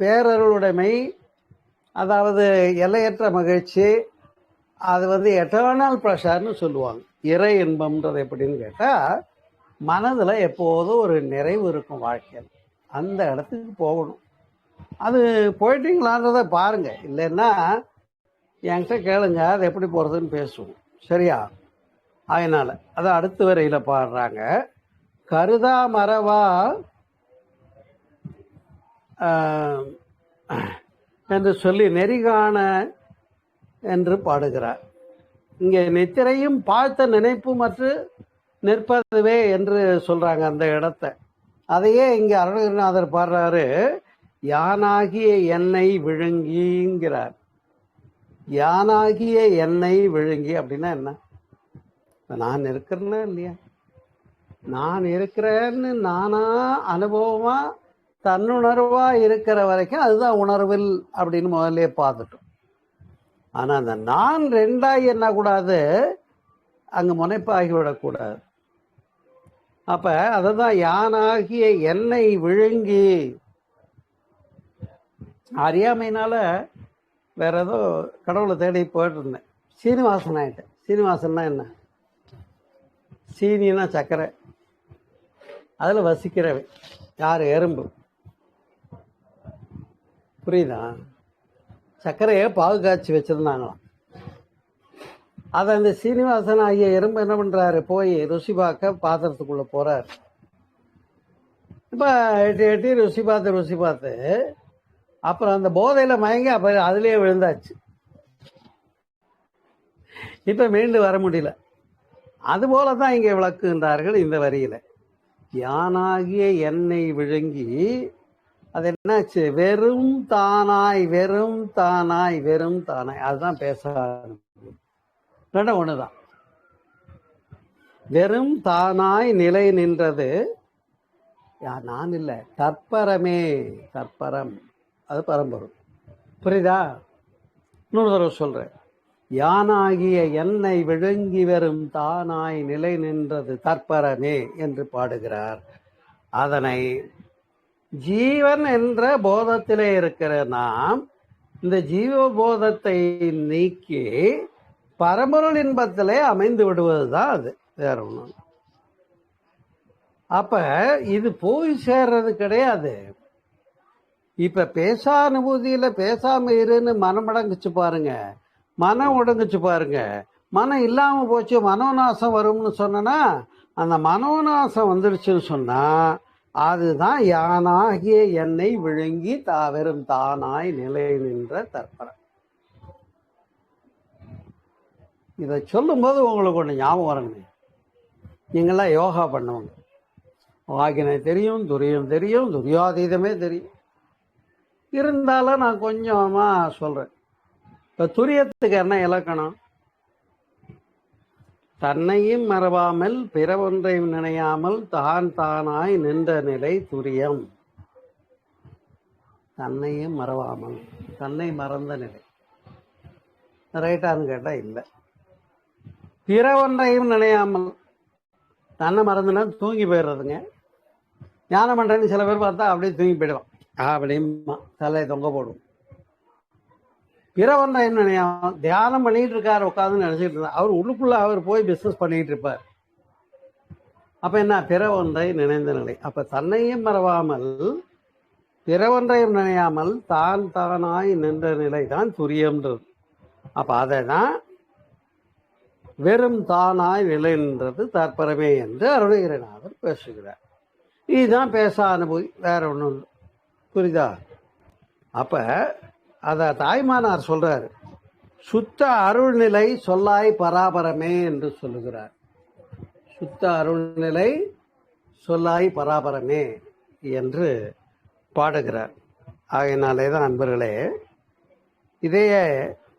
பேரருளுடைமை, அதாவது எல்லையற்ற மகிழ்ச்சி, அது எட்டர்னல் ப்ளஷர்னு சொல்லுவாங்க. இறை இன்பம்ன்றது எப்படின்னு கேட்டா, மனதுல எப்போதும் ஒரு நிறைவு இருக்கும் வாழ்க்கையில். அந்த இடத்துக்கு போகணும். அது போயிட்டீங்களான்றதை பாருங்க, இல்லைன்னா என்கிட்ட கேளுங்க, அது எப்படி போறதுன்னு பேசுவோம். சரியா? அதனால அதை அடுத்த வரையில பாடுறாங்க. கருதா மரவா என்று சொல்லி நெறிகாண என்று பாடுகிறார். இங்கே நித்திரையும் பார்த்த நினைப்பு மற்றும் நிற்பதுவே என்று சொல்றாங்க அந்த இடத்த. அதையே இங்க அருணகிரிநாதர் பாடுறாரு. யானாகிய என்னை விழுங்கிங்கிறார். யானாகிய என்னை விழுங்கி அப்படின்னா என்ன? நான் இருக்கிறேன்னா இல்லையா? நான் இருக்கிறேன்னு நானா அனுபவமா தன்னுணர்வா இருக்கிற வரைக்கும் அதுதான் உணர்வில் அப்படின்னு முதல்ல பார்த்துட்டோம். ஆனா அந்த நான் ரெண்டாகி என்ன கூடாது, அங்க முனைப்பாகிவிடக்கூடாது. அப்ப அதுதான் யானாகிய என்னை விழுங்கி. அறியாமையினால வேற ஏதோ கடவுளை தேடி போயிட்டு இருந்தேன். சீனிவாசன் ஆயிட்டேன். சீனிவாசன்னா என்ன? சீனின்னா சர்க்கரை, அதுல வசிக்கிறவை யாரு? எறும்பு. புரியுதா? சர்க்கரையை பாகு காய்ச்சி வச்சிருந்தாங்களாம். அதை அந்த சீனிவாசன் ஆகிய எறும்பு என்ன பண்றாரு? போய் ருசி பார்க்க பாத்திரத்துக்குள்ள போறாரு. இப்ப எட்டி எட்டி ருசி பார்த்து அப்புறம் அந்த போதையில மயங்கி அப்ப அதுலயே விழுந்தாச்சு. இப்ப மீண்டு வர முடியல. அது போலதான் இங்க விளக்குகின்றார்கள் இந்த வரியில. யானாகிய என்னை விழுங்கி அது என்னாச்சு? வெறும் தானாய், வெறும் தானாய், வெறும் தானாய். அதுதான் பேச ரெண்டும் ஒண்ணுதான். வெறும் தானாய் நிலை நின்றது நான் இல்லை, தற்பரமே. தற்பரம் அது பரம்பொருள். புரியுதா? இன்னொரு தடவை சொல்றேன். யானாகிய என்னை விழுங்கி வெறும் தானாய் நிலை நின்றது தற்பரமே என்று பாடுகிறார். அதனை ஜீவன் என்ற போதத்திலே இருக்கிற நாம் இந்த ஜீவபோதத்தை நீக்கி பரம்பொருள் இன்பத்திலே அமைந்து விடுவதுதான் அது, வேற ஒண்ணும். அப்ப இது போய் சேர்றது கிடையாது. இப்ப பேசானுபூதியில பேசாம இருன்னு மனம் அடங்குச்சு பாருங்க, மனம் உடங்குச்சு பாருங்க. மனம் இல்லாம போச்சு, மனோநாசம் வரும்னு சொன்னா, அந்த மனோநாசம் வந்துடுச்சுன்னு சொன்னா அதுதான் யானாகிய என்னை விழுங்கி வெறும் தானாய் நிலை நின்ற தற்பரம். இதை சொல்லும் போது உங்களுக்கு ஒண்ணு ஞாபகம் வரங்க. நீங்களாம் யோகா பண்ணுவாங்க. ஆகினை தெரியும், துரியம் தெரியும், துரியாதீதமே தெரியும். இருந்தாலும் நான் கொஞ்சமா சொல்றேன். இப்ப துரியத்துக்கு என்ன இலக்கணம்? தன்னையும் மறவாமல் பிற ஒன்றையும் நினையாமல் தான் தானாய் நின்ற நிலை துரியம். தன்னையும் மறவாமல், தன்னை மறந்த நிலை. ரைட்டான்னு கேட்டா இல்லை. பிற ஒன்றையும் நினையாமல், தன்னை மறந்துனா தூங்கி போயிடுறதுங்க. தியானம் பண்றேன்னு சில பேர் பார்த்தா அப்படியே தூங்கி போயிடுவான். அப்படியுமா தலையை தொங்க போடும். பிற ஒன்றை என்ன நினையாம தியானம் பண்ணிட்டு இருக்காரு, உட்காந்து நினைச்சிட்டு இருந்தார். அவர் உள்ளுக்குள்ள அவர் போய் பிசினஸ் பண்ணிட்டு இருப்பார். அப்ப என்ன, பிற ஒன்றை நினைந்த நிலை. அப்ப தன்னையும் மறவாமல் பிற ஒன்றையும் நினையாமல் தான் தானாய் நின்ற நிலை தான் துரியம்ன்றது. அப்ப அதை தான் வெறும் தானாய் நிலை நின்றது தற்பரமே என்று அருணகிரிநாதர் பேசுகிறார். இதுதான் பேச அனுபவி, வேற ஒன்றும் இல்லை. புரியுதா? அப்ப அத தாய்மானார் சொல்றாரு, சுத்த அருள்நிலை சொல்லாய் பராபரமே என்று சொல்லுகிறார். சுத்த அருள்நிலை சொல்லாய் பராபரமே என்று பாடுகிறார். ஆகையினாலே தான் அன்பர்களே, இதையே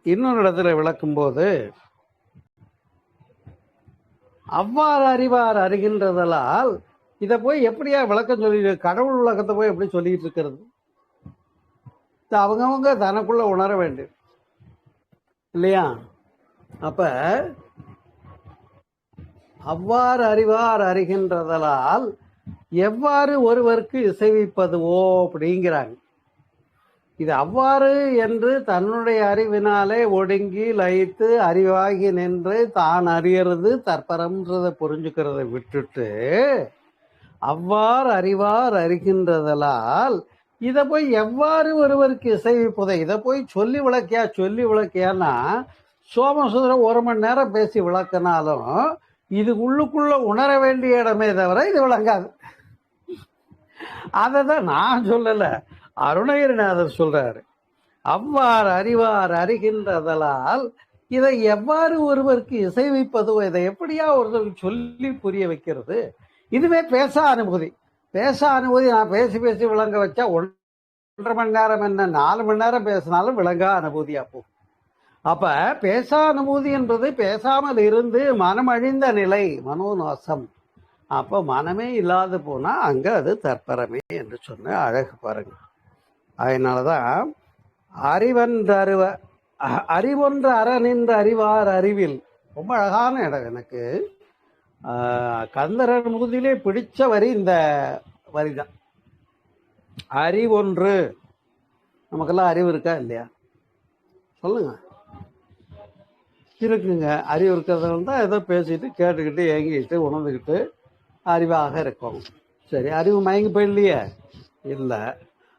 இன்னொரு இடத்துல விளக்கும் போது, அவ்வாறு அறிவார் அறிகின்றதலால் இதை போய் எப்படியா விளக்கம் சொல்லி, கடவுள் விளக்கத்தை போய் எப்படி சொல்லிட்டு இருக்கிறது? அவங்கவுங்க தனக்குள்ள உணர வேண்டும் இல்லையா? அப்ப அவ்வாறு அறிவார் அறிகின்றதலால் எவ்வாறு ஒருவருக்கு இசைவிப்பதுவோ அப்படிங்கிறாங்க. இது அவ்வாறு என்று தன்னுடைய அறிவினாலே ஒடுங்கி லயித்து அறிவாகி நின்று தான் அறியறது தற்பரம்ன்றதை புரிஞ்சுக்கிறத விட்டுட்டு, அவ்வாறு அறிவார் அறிகின்றதலால் இதை போய் எவ்வாறு ஒருவருக்கு இசைவிப்பதை, இதை போய் சொல்லி விளக்கியான்னா சோமசுந்தரம் 1 மணி நேரம் பேசி விளக்கினாலும் இது உள்ளுக்குள்ள உணர வேண்டிய இடமே தவிர இது விளங்காது. அதை தான் நான் சொல்லல, அருணகிரிநாதர் சொல்றாரு. அவ்வாறு அறிவார் அறிகின்றதலால் இதை எவ்வாறு ஒருவருக்கு இசைவிப்பதோ, இதை எப்படியா ஒருத்தருக்கு சொல்லி புரிய வைக்கிறது? இதுவே பேச அனுபூதி. பேச அனுபூதி நான் பேசி விளங்க வச்சா 1.5 மணி நேரம் என்ன 4 மணி நேரம் பேசினாலும் விளங்கா அனுபூதியா போகும். அப்ப பேச அனுபூதி என்பது பேசாமல் இருந்து மனம் அழிந்த நிலை, மனோநாசம். அப்ப மனமே இல்லாது போனா அங்க அது தற்பரமே என்று சொன்ன அழகு பாருங்க. அதனாலதான் அறிவொன்று அற நின்ற அறிவார் அறிவில், ரொம்ப அழகான இடம். எனக்கு கந்தர் அனுபூதியிலே பிடிச்ச வரி இந்த வரிதான். அறிவொன்று. நமக்கெல்லாம் அறிவு இருக்கா இல்லையா? சொல்லுங்க. இருக்குங்க. அறிவு இருக்கிறதுனால தான் ஏதோ பேசிட்டு கேட்டுக்கிட்டு ஏங்கிட்டு உணர்ந்துக்கிட்டு அறிவாக இருக்கும். சரி, அறிவு மயங்கி போயிடலையே? இல்லை.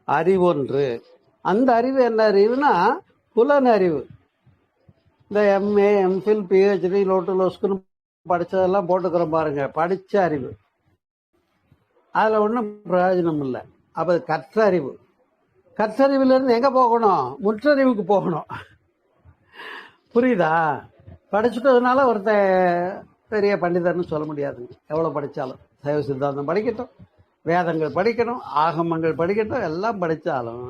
அறிவொன்று. அந்த அறிவு என்ன அறிவுனா புலன் அறிவு. இந்த எம்ஏ எம்ஃபில் பிஹெச்டி லோட்டு லோஸ்குன்னு படித்ததெல்லாம் போட்டுக்கிறோம் பாருங்க, படித்த அறிவு. அதில் ஒன்றும் பிரயோஜனம் இல்லை. அப்போ கற்றறிவு. கற்றறிவிலிருந்து எங்கே போகணும்? முற்றறிவுக்கு போகணும். புரியுதா? படிச்சுட்டதுனால ஒருத்தன் பெரிய பண்டிதர்னு சொல்ல முடியாதுங்க. எவ்வளோ படித்தாலும் சைவ சித்தாந்தம் படிக்கட்டும், வேதங்கள் படிக்கணும், ஆகமங்கள் படிக்கட்டும், எல்லாம் படித்தாலும்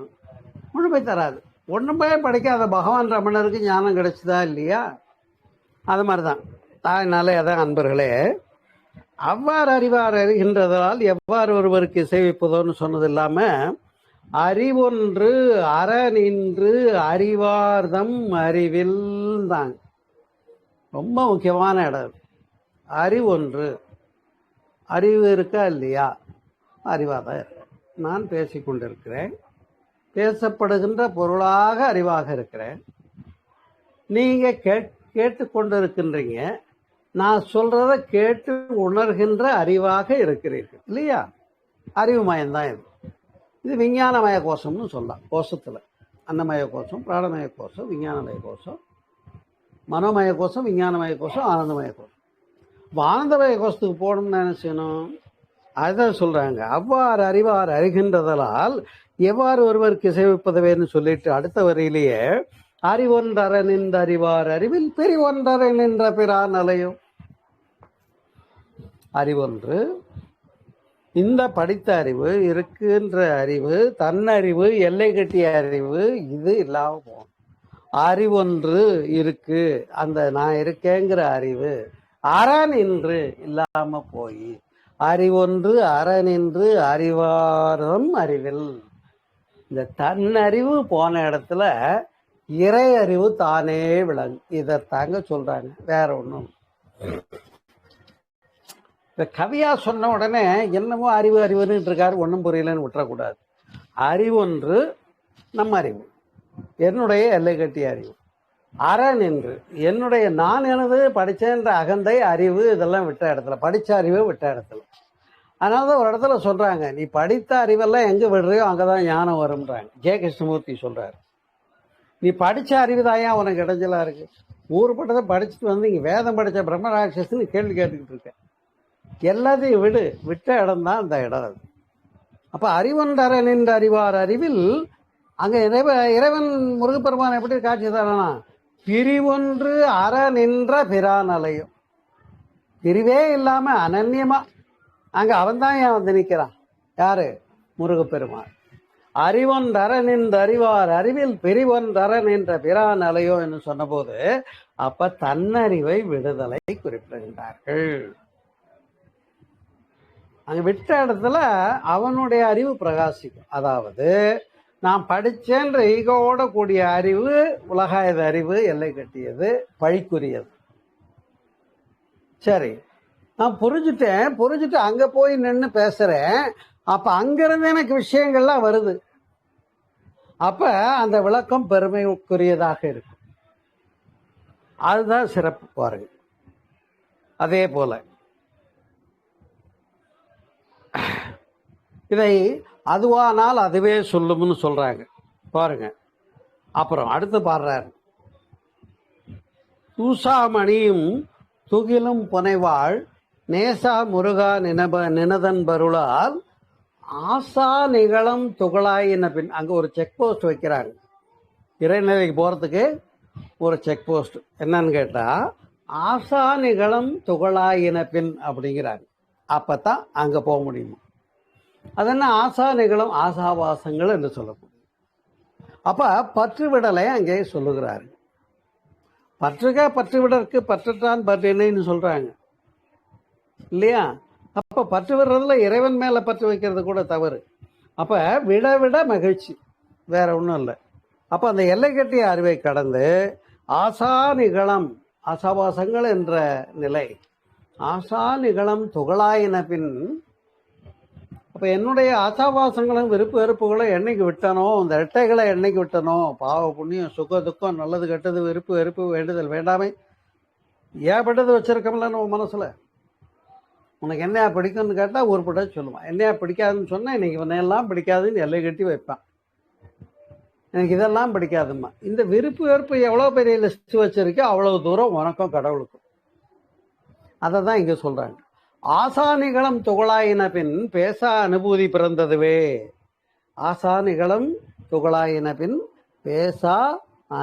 முழுமை தராது. ஒன்றுமே படிக்காத பகவான் ரமணருக்கு ஞானம் கிடைச்சதா இல்லையா? அது மாதிரி தான். அதனால அதான் அன்பர்களே, அவ்வாறு அறிவார் அறிகின்றதால் எவ்வாறு ஒருவருக்கு இசைவிப்பதோன்னு சொன்னது இல்லாமல், அறிவொன்று அற நின்று அறிவார்தம் அறிவில் தான் ரொம்ப முக்கியமான இடம். அறிவொன்று. அறிவு இருக்கா இல்லையா? அறிவாக தான் இருக்கு. நான் பேசிக்கொண்டிருக்கிறேன், பேசப்படுகின்ற பொருளாக அறிவாக இருக்கிறேன். நீங்கள் கேட்டுக்கொண்டு இருக்கின்றீங்க, நான் சொல்றத கேட்டு உணர்கின்ற அறிவாக இருக்கிறீர்கள் இல்லையா? அறிவு மயம்தான் இது. இது விஞ்ஞானமய கோஷம்னு சொல்லலாம். கோஷத்துல அன்னமய கோஷம், பிராணமய கோஷம், விஞ்ஞானமய கோஷம், மனோமய கோஷம், விஞ்ஞானமய கோஷம், ஆனந்தமய கோஷம். ஆனந்தமய கோஷத்துக்கு போகணும்னு என்ன செய்யணும்? அதுதான் சொல்றாங்க. அவ்வாறு அறிவார் அறிகின்றதலால் எவ்வாறு ஒருவருக்கு இசைவிப்பதவேன்னு சொல்லிட்டு அடுத்த வரியிலேயே அறிவொன்றற நின்ற அறிவார் அறிவில் பெரிவொன்றற நின்ற பிறான் அலையும். அறிவொன்று. இந்த படித்த அறிவு, இருக்கின்ற அறிவு, தன்னறிவு, எல்லை கட்டிய அறிவு, இது இல்லாம போகும். அறிவொன்று இருக்கு, அந்த நான் இருக்கேங்கிற அறிவு அற நின்று இல்லாம போய் அறிவொன்று அற நின்று அறிவாரம் அறிவில். இந்த தன்னறிவு போன இடத்துல இறை அறிவு தானே விளங்கு. இதைத்தாங்க சொல்றாங்க, வேற ஒன்றும். இந்த கவியா சொன்ன உடனே என்னமோ அறிவு அறிவுன்னு இருக்காரு, ஒன்றும் புரியலன்னு விட்டுறக்கூடாது. அறிவொன்று நம்ம அறிவு, என்னுடைய எல்லை கட்டிய அறிவு. அரண் என்று என்னுடைய நான் எனது படித்தேன்ற அகந்தை அறிவு இதெல்லாம் விட்ட இடத்துல, படித்த அறிவு விட்ட இடத்துல. அதனால தான் ஒரு இடத்துல சொல்கிறாங்க, நீ படித்த அறிவெல்லாம் எங்கே விடுறியோ அங்கே தான் ஞானம் வரும்ன்றாங்க. ஜெய கிருஷ்ணமூர்த்தி சொல்கிறார். நீ படித்த அறிவு தாயா உனக்கு இடைஞ்சலாக இருக்குது. ஊருப்பட்டதை படிச்சுட்டு வந்து இங்கே வேதம் படித்த பிரம்மராட்சஸ்ன்னு கேள்வி கேட்டுக்கிட்டு இருக்கேன். எல்லாத்தையும் விட்ட இடம் தான் அந்த இடம். அது அப்போ அறிவொன்றற நின்ற அறிவார் அறிவில் அங்கே இறைவன் முருகப்பெருமான் எப்படி காட்சி தரானா, பிரிவொன்று அற நின்ற பிரானலையும், பிரிவே இல்லாம அனன்யமா அங்க அவன் தான் ஏன் வந்து நிற்கிறான். யாரு? முருகப்பெருமான். அறிவொன்றற நின்ற அறிவார் அறிவில் பிரிவொன்றற நின்ற பிரான் அலையோ என்று சொன்ன போது அப்ப தன்னறிவை விடுதலை குறிப்பிடுகின்றார்கள். அங்க விட்ட இடத்துல அவனுடைய அறிவு பிரகாசிக்கும். அதாவது நான் படிச்சேன்ற ஈகோட கூடிய அறிவு உலகாயத அறிவு, எல்லை கட்டியது, பழிக்குரியது. சரி, நான் புரிஞ்சுட்டு அங்க போய் நின்று பேசுறேன். அப்ப அங்கிருந்து எனக்கு விஷயங்கள்லாம் வருது. அப்ப அந்த விளக்கம் பெருமைக்குரியதாக இருக்கும். அதுதான் சிறப்பு பாருங்க. அதே போல இதை அதுவானால் அதுவே சொல்லும்னு சொல்றாங்க பாருங்க. அப்புறம் அடுத்து பாடுறாரு, தூசாமணியும் துகிலும் புனைவாள் நேசா முருகா நினதன் பருளால் ஆசா நிகழம் துகளாயின பின். அங்க ஒரு செக் போஸ்ட் வைக்கிறாங்க. இறைநிலைக்கு போறதுக்கு ஒரு செக் போஸ்ட். என்னன்னு கேட்டா ஆசா நிகழம் துகளாயின பின் அப்படிங்கிறாங்க. அப்பதான் அங்க போக முடியுமா. அது என்ன ஆசா நிகழும் ஆசாவாசங்கள் என்று சொல்லக்கூடிய. அப்ப பற்று விடலை அங்கே சொல்லுகிறாரு. பற்று விடற்கு பற்றத்தான் பற்றினு சொல்றாங்க இல்லையா. அப்ப பற்று விடுறதுல இறைவன் மேல பற்று வைக்கிறது கூட தவறு. அப்ப விட மகிழ்ச்சி, வேற ஒன்றும் இல்லை. அப்ப அந்த எல்லை கட்டிய அறிவை கடந்து ஆசா நிகழம் ஆசாவாசங்கள் என்ற நிலை, ஆசா நிகழம் துகளாயின பின். அப்ப என்னுடைய ஆசாவாசங்களும் விருப்பு வெறுப்புகளை என்னைக்கு விட்டனோ, இந்த இரட்டைகளை என்னைக்கு விட்டனோ, பாவ புண்ணியம் சுக துக்கம் நல்லது கெட்டது விருப்பு வெறுப்பு வேண்டுதல் வேண்டாமை ஏற்பட்டது வச்சிருக்கோம்ல நம்ம மனசுல. உனக்கு என்னையா பிடிக்கும்னு கேட்டா ஊர்பட்ட சொல்லுவான். என்னையா பிடிக்காதுன்னு சொன்னா இன்னைக்கு இவனையெல்லாம் பிடிக்காதுன்னு எல்லை கட்டி வைப்பான். எனக்கு இதெல்லாம் பிடிக்காதுமா. இந்த விருப்பு வெறுப்பு எவ்வளவு பெரிய லிஸ்ட் வச்சிருக்கோ அவ்வளவு தூரம் உனக்கும் கடவுளுக்கும். அதை தான் இங்க சொல்றாங்க. ஆசானிகளம் துகளாயின பின் பேசா அனுபூதி பிறந்ததுவே. ஆசானிகளம் துகளாயின பின் பேசா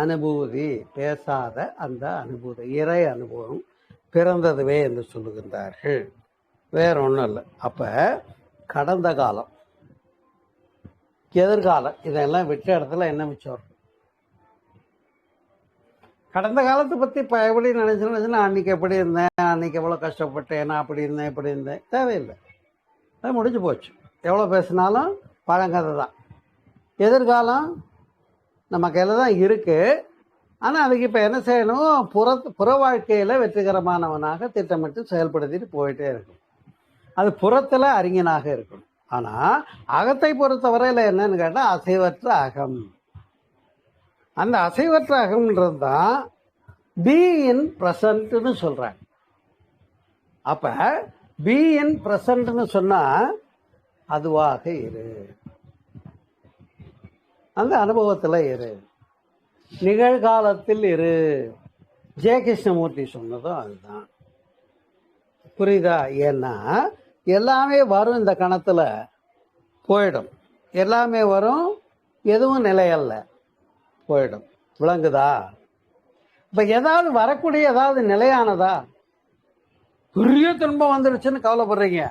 அனுபூதி, பேசாத அந்த அனுபூதி, இறை அனுபவம் பிறந்ததுவே என்று சொல்லுகின்றார்கள். வேற ஒன்றும் இல்லை. அப்ப கடந்த காலம் எதிர்காலம் இதெல்லாம் விட்ட இடத்துல என்ன மிச்சம்? கடந்த காலத்தை பற்றி இப்போ எப்படி நினைச்சுன்னா அன்னைக்கு எப்படி இருந்தேன், அன்னைக்கு எவ்வளோ கஷ்டப்பட்டேன், நான் அப்படி இருந்தேன் இப்படி இருந்தேன், தேவையில்லை. அது முடிஞ்சு போச்சு. எவ்வளோ பேசினாலும் பழங்கதை தான். எதிர்காலம் நம்ம கையில் தான் இருக்கு. ஆனால் அதுக்கு இப்போ என்ன செய்யணும்? புற வாழ்க்கையில் வெற்றிகரமானவனாக திட்டமிட்டு செயல்படுத்திட்டு போயிட்டே இருக்கணும். அது புறத்தில் அறிஞனாக இருக்கணும். ஆனால் அகத்தை பொறுத்தவரையில் என்னன்னு கேட்டால் அசைவற்ற அகம். அந்த அசைவற்ற அகம்ன்றது தான் பி இன் பிரசன்ட்னு சொல்றாங்க. அப்ப பி இன் பிரசன்ட்னு சொன்னா அதுவாக இரு, அந்த அனுபவத்தில் இரு, நிகழ்காலத்தில் இரு. ஜெய கிருஷ்ணமூர்த்தி சொன்னதும் அதுதான். புரியுதா? ஏன்னா எல்லாமே வரும், இந்த கணத்துல போயிடும். எல்லாமே வரும், எதுவும் நிலையல்ல, போயிடும். விளங்குதா? இப்ப ஏதாவது வரக்கூடிய ஏதாவது நிலையானதா? பெரிய துன்பம் வந்துடுச்சுன்னு கவலைப்படுறீங்க,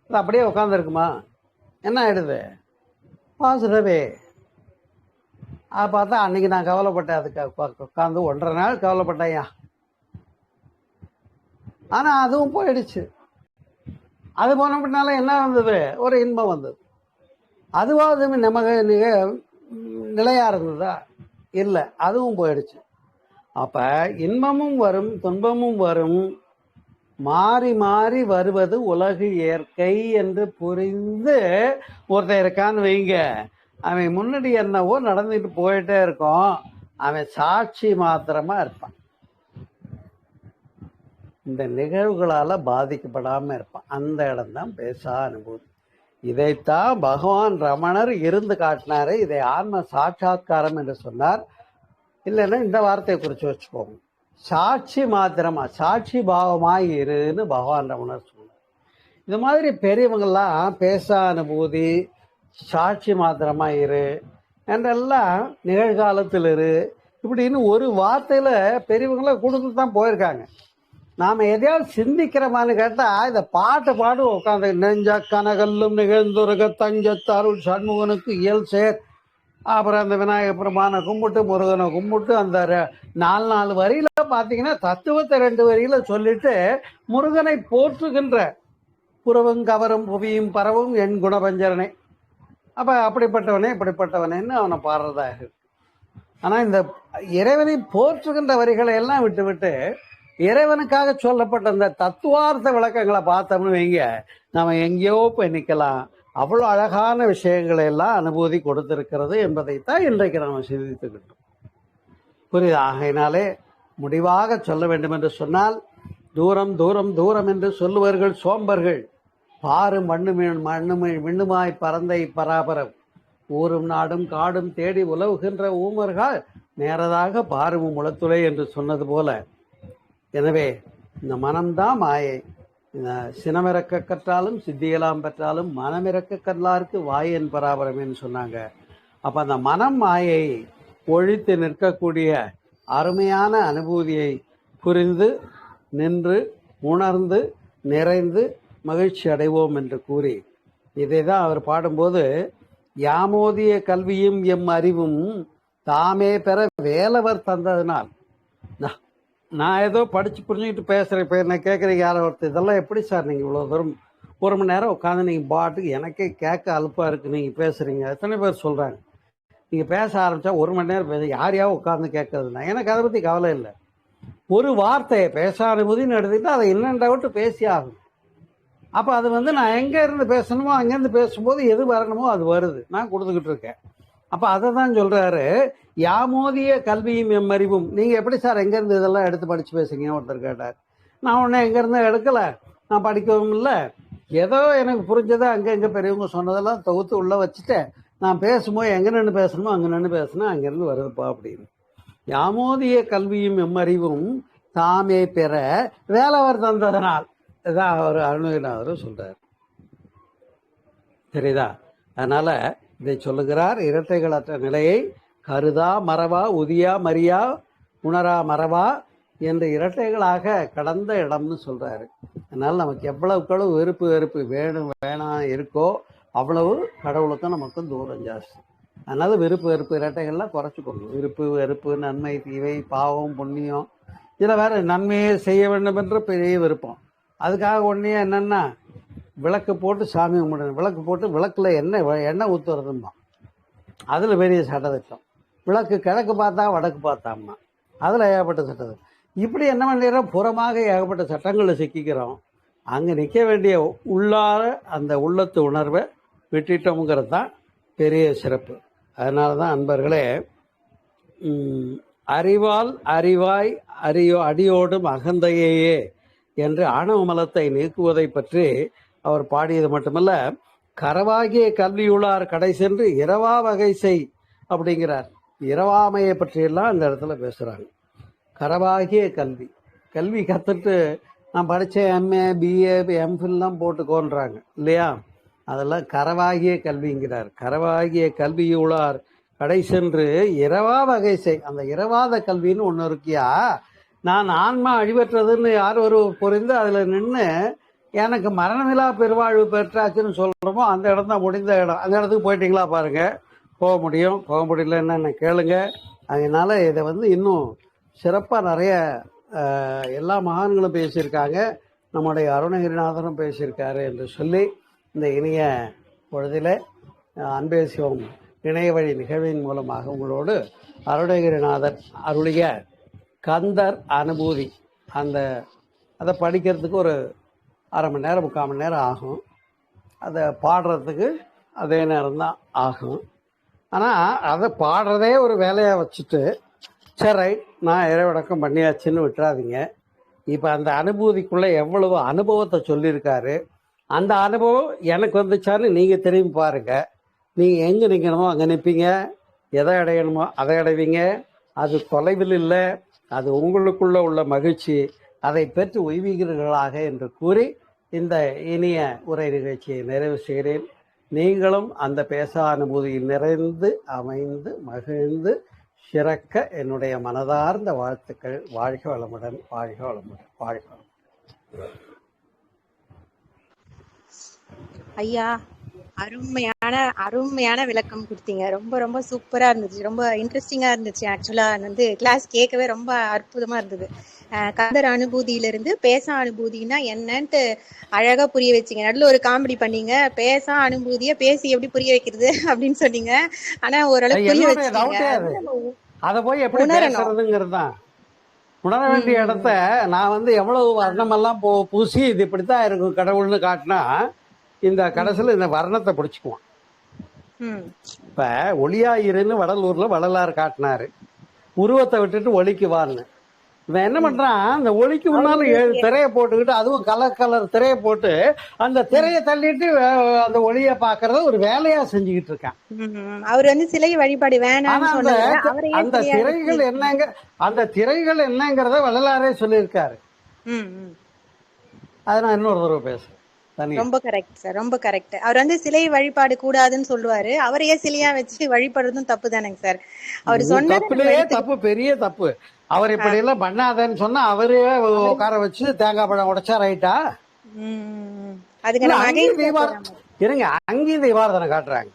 அது அப்படியே உட்காந்துருக்குமா? என்ன ஆயிடுது? பாசிட்டிவே. பார்த்தா அன்னைக்கு நான் கவலைப்பட்டேன், அதுக்கு உட்காந்து 1.5 நாள் கவலைப்பட்டேயா, ஆனா அதுவும் போயிடுச்சு. அது போன பின்னால என்ன வந்தது? ஒரு இன்பம் வந்தது. அதுவாவது நமக்கு நிலையா இருந்ததா? இல்லை, அதுவும் போயிடுச்சு. அப்ப இன்பமும் வரும், துன்பமும் வரும். மாறி மாறி வருவது உலகு இயற்கை என்று புரிந்து ஒருத்தன் இருக்கான்னு வைங்க, அவன் முன்னாடி என்னவோ நடந்துட்டு போயிட்டே இருக்கும், அவன் சாட்சி மாத்திரமா இருப்பான், இந்த நிகழ்வுகளால பாதிக்கப்படாம இருப்பான். அந்த இடம் தான் பேசா அனுபூதி. இதைத்தான் பகவான் ரமணர் இருந்து காட்டினாரு. இதை ஆன்ம சாட்சா்காரம் என்று சொன்னார். இல்லைன்னா இந்த வார்த்தையை குறித்து வச்சுக்கோங்க, சாட்சி மாத்திரமா, சாட்சி பாவமாய் இருன்னு பகவான் ரமணர் சொன்னார். இது மாதிரி பெரியவங்கெல்லாம் பேசா அனுபூதி, சாட்சி மாத்திரமா இரு என்றெல்லாம், நிகழ்காலத்தில் இரு இப்படின்னு ஒரு வார்த்தையில பெரியவங்கள கொடுத்து தான் போயிருக்காங்க. நாம எதையாவது சிந்திக்கிறோமான்னு கேட்டா, இந்த பாட்டு பாடு உட்காந்து நெஞ்ச கனகல்லும் நிகழ்ந்துருக தஞ்சத்தாருள் சண்முகனுக்கு இயல் சேர், அப்புறம் அந்த விநாயக பெருமானை கும்பிட்டு முருகனை கும்பிட்டு அந்த 4 வரியில பாத்தீங்கன்னா தத்துவத்தை 2 வரியில சொல்லிட்டு முருகனை போற்றுகின்ற புறவும் கவரும் புவியும் பரவும் என் குணபஞ்சரனை, அப்ப அப்படிப்பட்டவனே இப்படிப்பட்டவனேன்னு அவனை பாடுறதாக இருக்கு. ஆனா இந்த இறைவனை போற்றுகின்ற வரிகளை எல்லாம் விட்டு விட்டு இறைவனுக்காக சொல்லப்பட்ட அந்த தத்துவார்த்த விளக்கங்களை பார்த்தோம்னு வைங்க, நம்ம எங்கேயோ போய் நிற்கலாம். அவ்வளோ அழகான விஷயங்களை எல்லாம் அனுபூதி கொடுத்திருக்கிறது என்பதைத்தான் இன்றைக்கு நாம் சிந்தித்துக்கிட்டோம். புரியுது? ஆகையினாலே முடிவாக சொல்ல வேண்டும் என்று சொன்னால், தூரம் தூரம் தூரம் என்று சொல்லுவர்கள் சோம்பர்கள், பாரும் விண்ணுமாய் பறந்தை பராபரம், ஊரும் நாடும் காடும் தேடி உலவுகின்ற ஊமர்கள் நேரதாக பாரும் முளத்துளை என்று சொன்னது போல, எனவே இந்த மனம்தான் மாயை. சினமிறக்க கற்றாலும் சித்தியெல்லாம் பெற்றாலும் மனமிறக்க கல்லாருக்கு வாயன் பராபரமேன்னு சொன்னாங்க. அப்ப அந்த மனம் மாயை ஒழித்து நிற்கக்கூடிய அருமையான அனுபூதியை புரிந்து நின்று உணர்ந்து நிறைந்து மகிழ்ச்சி அடைவோம் என்று கூறி, இதை தான் அவர் பாடும்போது, யாமோதிய கல்வியும் எம் அறிவும் தாமே பெற வேலவர் தந்ததினால். நான் ஏதோ படிச்சு புரிஞ்சுக்கிட்டு பேசுறேன், இப்போ என்ன கேட்குறீங்க யாரோ ஒருத்தர், இதெல்லாம் எப்படி சார் நீங்கள் இவ்வளோ தூரம் 1 மணி நேரம் உட்காந்து நீங்கள் பாட்டுக்கு, எனக்கே கேட்க அலுப்பாக இருக்குது நீங்கள் பேசுகிறீங்க, எத்தனை பேர் சொல்கிறாங்க. நீங்கள் பேச ஆரம்பித்தா 1 மணி நேரம் பேச யாரையாவது உட்காந்து கேட்கறதுனா, எனக்கு அதை பற்றி கவலை இல்லை. ஒரு வார்த்தையை பேச அனுமதினு எடுத்துக்கிட்டு அதை என்னென்ற விட்டு பேசி ஆகும். அப்போ அது நான் எங்கே இருந்து பேசணுமோ அங்கேருந்து பேசும்போது எது வரணுமோ அது வருது, நான் கொடுத்துக்கிட்டு இருக்கேன். அப்போ அதை தான் சொல்கிறாரு, யாமோதிய கல்வியும் எம் அறிவும். நீங்கள் எப்படி சார் எங்கேருந்து இதெல்லாம் எடுத்து படித்து பேசுங்க ஒருத்தர் கேட்டார். நான் ஒன்றும் எங்கேருந்து எடுக்கலை, நான் படிக்கவும் இல்லை, ஏதோ எனக்கு புரிஞ்சதை அங்கே பெரியவங்க சொன்னதெல்லாம் தொகுத்து உள்ளே வச்சுட்டேன், நான் பேசும்போது எங்கே நின்று பேசணுமோ அங்கே நின்று பேசணும், அங்கேருந்து வருதுப்பா அப்படின்னு. யாமோதிய கல்வியும் எம் அறிவும் தாமே பெற வேலவர் தந்ததனால், இதான் அவர் அருணகிரிநாதர் சொல்கிறார். சரிதா? அதனால் இதை சொல்லுகிறார், இரட்டைகளற்ற நிலையை கருதா மறவா உதியா மரியா உணரா மறவா என்று இரட்டைகளாக கடந்த இடம்னு சொல்றாரு. அதனால் நமக்கு எவ்வளவுக்களவு வெறுப்பு வேணும் வேணாம் இருக்கோ அவ்வளவு கடவுளுக்கும் நமக்கும் தூரம் ஜாஸ்தி. அதனால வெறுப்பு இரட்டைகள்லாம் குறைச்சிக்கணும். வெறுப்பு நன்மை தீவை பாவம் புண்ணியம், இதில் வேற நன்மையே செய்ய வேண்டும் என்ற பெரிய விருப்பம். அதுக்காக ஒன்றே என்னன்னா, விளக்கு போட்டு சாமி கும்பிடணும், விளக்கு போட்டு விளக்குல எண்ணெய் ஊற்றுறதுமா, அதில் பெரிய சட்டத்திட்டம். விளக்கு கிழக்கு பார்த்தா வடக்கு பார்த்தாம்மா, அதில் ஏகப்பட்ட சட்டத்திட்டம். இப்படி என்ன பண்ணுறோம், புறமாக ஏகப்பட்ட சட்டங்களை சிக்கிக்கிறோம். அங்கே நிற்க வேண்டிய உள்ளார அந்த உள்ளத்து உணர்வை விட்டுட்டோங்கிறது தான் பெரிய சிறப்பு. அதனால தான் அன்பர்களே, அறிவால் அறிவாய் அடியோடும் அகந்தையே என்று ஆணவ மலத்தை நீக்குவதை பற்றி அவர் பாடியது மட்டுமல்ல, கரவாகிய கல்வியுள்ளார் கடை சென்று இரவா வகை செய் அப்படிங்கிறார். இரவாமையை பற்றியெல்லாம் இந்த இடத்துல பேசுகிறாங்க. கரவாகிய கல்வி கற்றுட்டு நான் படித்தேன், எம்ஏ பிஏ எம்ஃபில்லாம் போட்டுக்கோன்றாங்க இல்லையா, அதெல்லாம் கரவாகிய கல்விங்கிறார். கரவாகிய கல்வியுள்ளார் கடை சென்று இரவா வகை செய். அந்த இரவாத கல்வின்னு ஒன்று இருக்கியா, நான் ஆன்மா அழிவற்றதுன்னு யார் ஒரு புரிந்து அதில் நின்று எனக்கு மரணமில்லா பெருவாழ்வு பெற்றாச்சுன்னு சொல்கிறோமோ அந்த இடம் தான் முடிந்த இடம். அந்த இடத்துக்கு போயிட்டீங்களா பாருங்க, போக முடியலன்னு என்ன கேளுங்க. அதனால இதை இன்னும் சிறப்பாக நிறைய எல்லா மகான்களும் பேசியிருக்காங்க, நம்முடைய அருணகிரிநாதரும் பேசியிருக்காரு என்று சொல்லி இந்த இனிய பொழுதில் அன்பே சிவம் இணைய வழி நிகழ்வின் மூலமாக உங்களோடு அருணகிரிநாதர் அருளிய கந்தர் அனுபூதி அந்த அதை படிக்கிறதுக்கு ஒரு அரை மணி நேரம் 3/4 மணி நேரம் ஆகும். அதை பாடுறதுக்கு அதே நேரம்தான் ஆகும். ஆனால் அதை பாடுறதே ஒரு வேலையாக வச்சுட்டு சரி ரைட் நான் இறைவடக்கம் பண்ணியாச்சுன்னு விட்டுறாதீங்க. இப்போ அந்த அனுபூதிக்குள்ளே எவ்வளவு அனுபவத்தை சொல்லியிருக்காரு. அந்த அனுபவம் எனக்கு வந்துச்சான்னு நீங்கள் திரும்பி பாருங்கள். நீங்கள் எங்கே நிற்கணுமோ அங்கே நிற்பீங்க, எதை அடையணுமோ அதை அடைவீங்க. அது தொலைவில் இல்லை, அது உங்களுக்குள்ளே உள்ள மகிழ்ச்சி. அதை பெற்று உய்வீர்களாக என்று கூறி இந்த இனிய உரை நிகழ்ச்சியை நிறைவு செய்கிறேன். நீங்களும் அந்த பேசா அனுபூதியில் நிறைந்து அமைந்து மகிழ்ந்து சிறக்க என்னுடைய மனதார்ந்த வாழ்த்துக்கள். வாழ்க வளமுடன், வாழ்க வளமுடன், வாழ்க வளமுடன். ஐயா, அருமையான அருமையான விளக்கம் கொடுத்தீங்க. ரொம்ப ரொம்ப சூப்பரா இருந்துச்சு, ரொம்ப இன்ட்ரெஸ்டிங்கா இருந்துச்சு. ஆக்சுவலா கிளாஸ் கேட்கவே ரொம்ப அற்புதமா இருந்தது. கந்தர் அனுபூதியிலிருந்து பேசா அனுபூதினா என்னன்ட்டு அழகா புரிய வச்சீங்க. நடுவில் ஒரு காமெடி பண்ணீங்க, பேசா அனுபூதிய பேசி எப்படி புரிய வைக்கிறது அப்படின்னு சொன்னீங்க. ஆனா ஓரளவுக்கு புரிய வச்சீங்க. அதை போய் எப்படி பேசுறதுங்கிறது தான் உணர வேண்டிய இடத்த நான் எவ்வளவு வர்ணமெல்லாம் பூசி இது இப்படித்தான் இருக்கும் கடவுள்னு காட்டினா இந்த கடைசியில் இந்த வர்ணத்தை பிடிச்சிக்குவான். இப்ப ஒளியாயிருன்னு வடலூர்ல வள்ளலார் காட்டினாரு, உருவத்தை விட்டுட்டு ஒளிக்கு வான்னு. இவன் என்ன பண்றான், அந்த ஒளிக்கு முன்னால 7 திரையை போட்டுக்கிட்டு, அதுவும் கலர் திரையை போட்டு அந்த திரையை தள்ளிட்டு அந்த ஒளிய பாக்குறத ஒரு வேலையா செஞ்சுக்கிட்டு இருக்கான். அவர் சிலை வழிபாடு வேணாம். அந்த திரைகள் என்னங்க, அந்த திரைகள் என்னங்கிறத வள்ளலாரே சொல்லியிருக்காரு. அதை நான் இன்னொரு தடவை பேசுறேன். ரொம்ப கரெக்ட் சார், ரொம்ப கரெக்ட். அவர் சிலை வழிபாடு கூடாதுன்னு சொல்லுவாரு, அவரையே சிலையா வச்சு வழிபடுறதும் தப்பு தானேங்க சார். அவர் சொன்னதுலயே தப்பு, பெரிய தப்பு. அவர் இப்படி எல்லாம் பண்ணாதன்னு சொன்னா அவரே உட்கார வச்சு தேங்காய் பழம் உடைச்சா ரைட்டா? இருங்க, அங்கேயும் தீபாரதனை காட்டுறாங்க,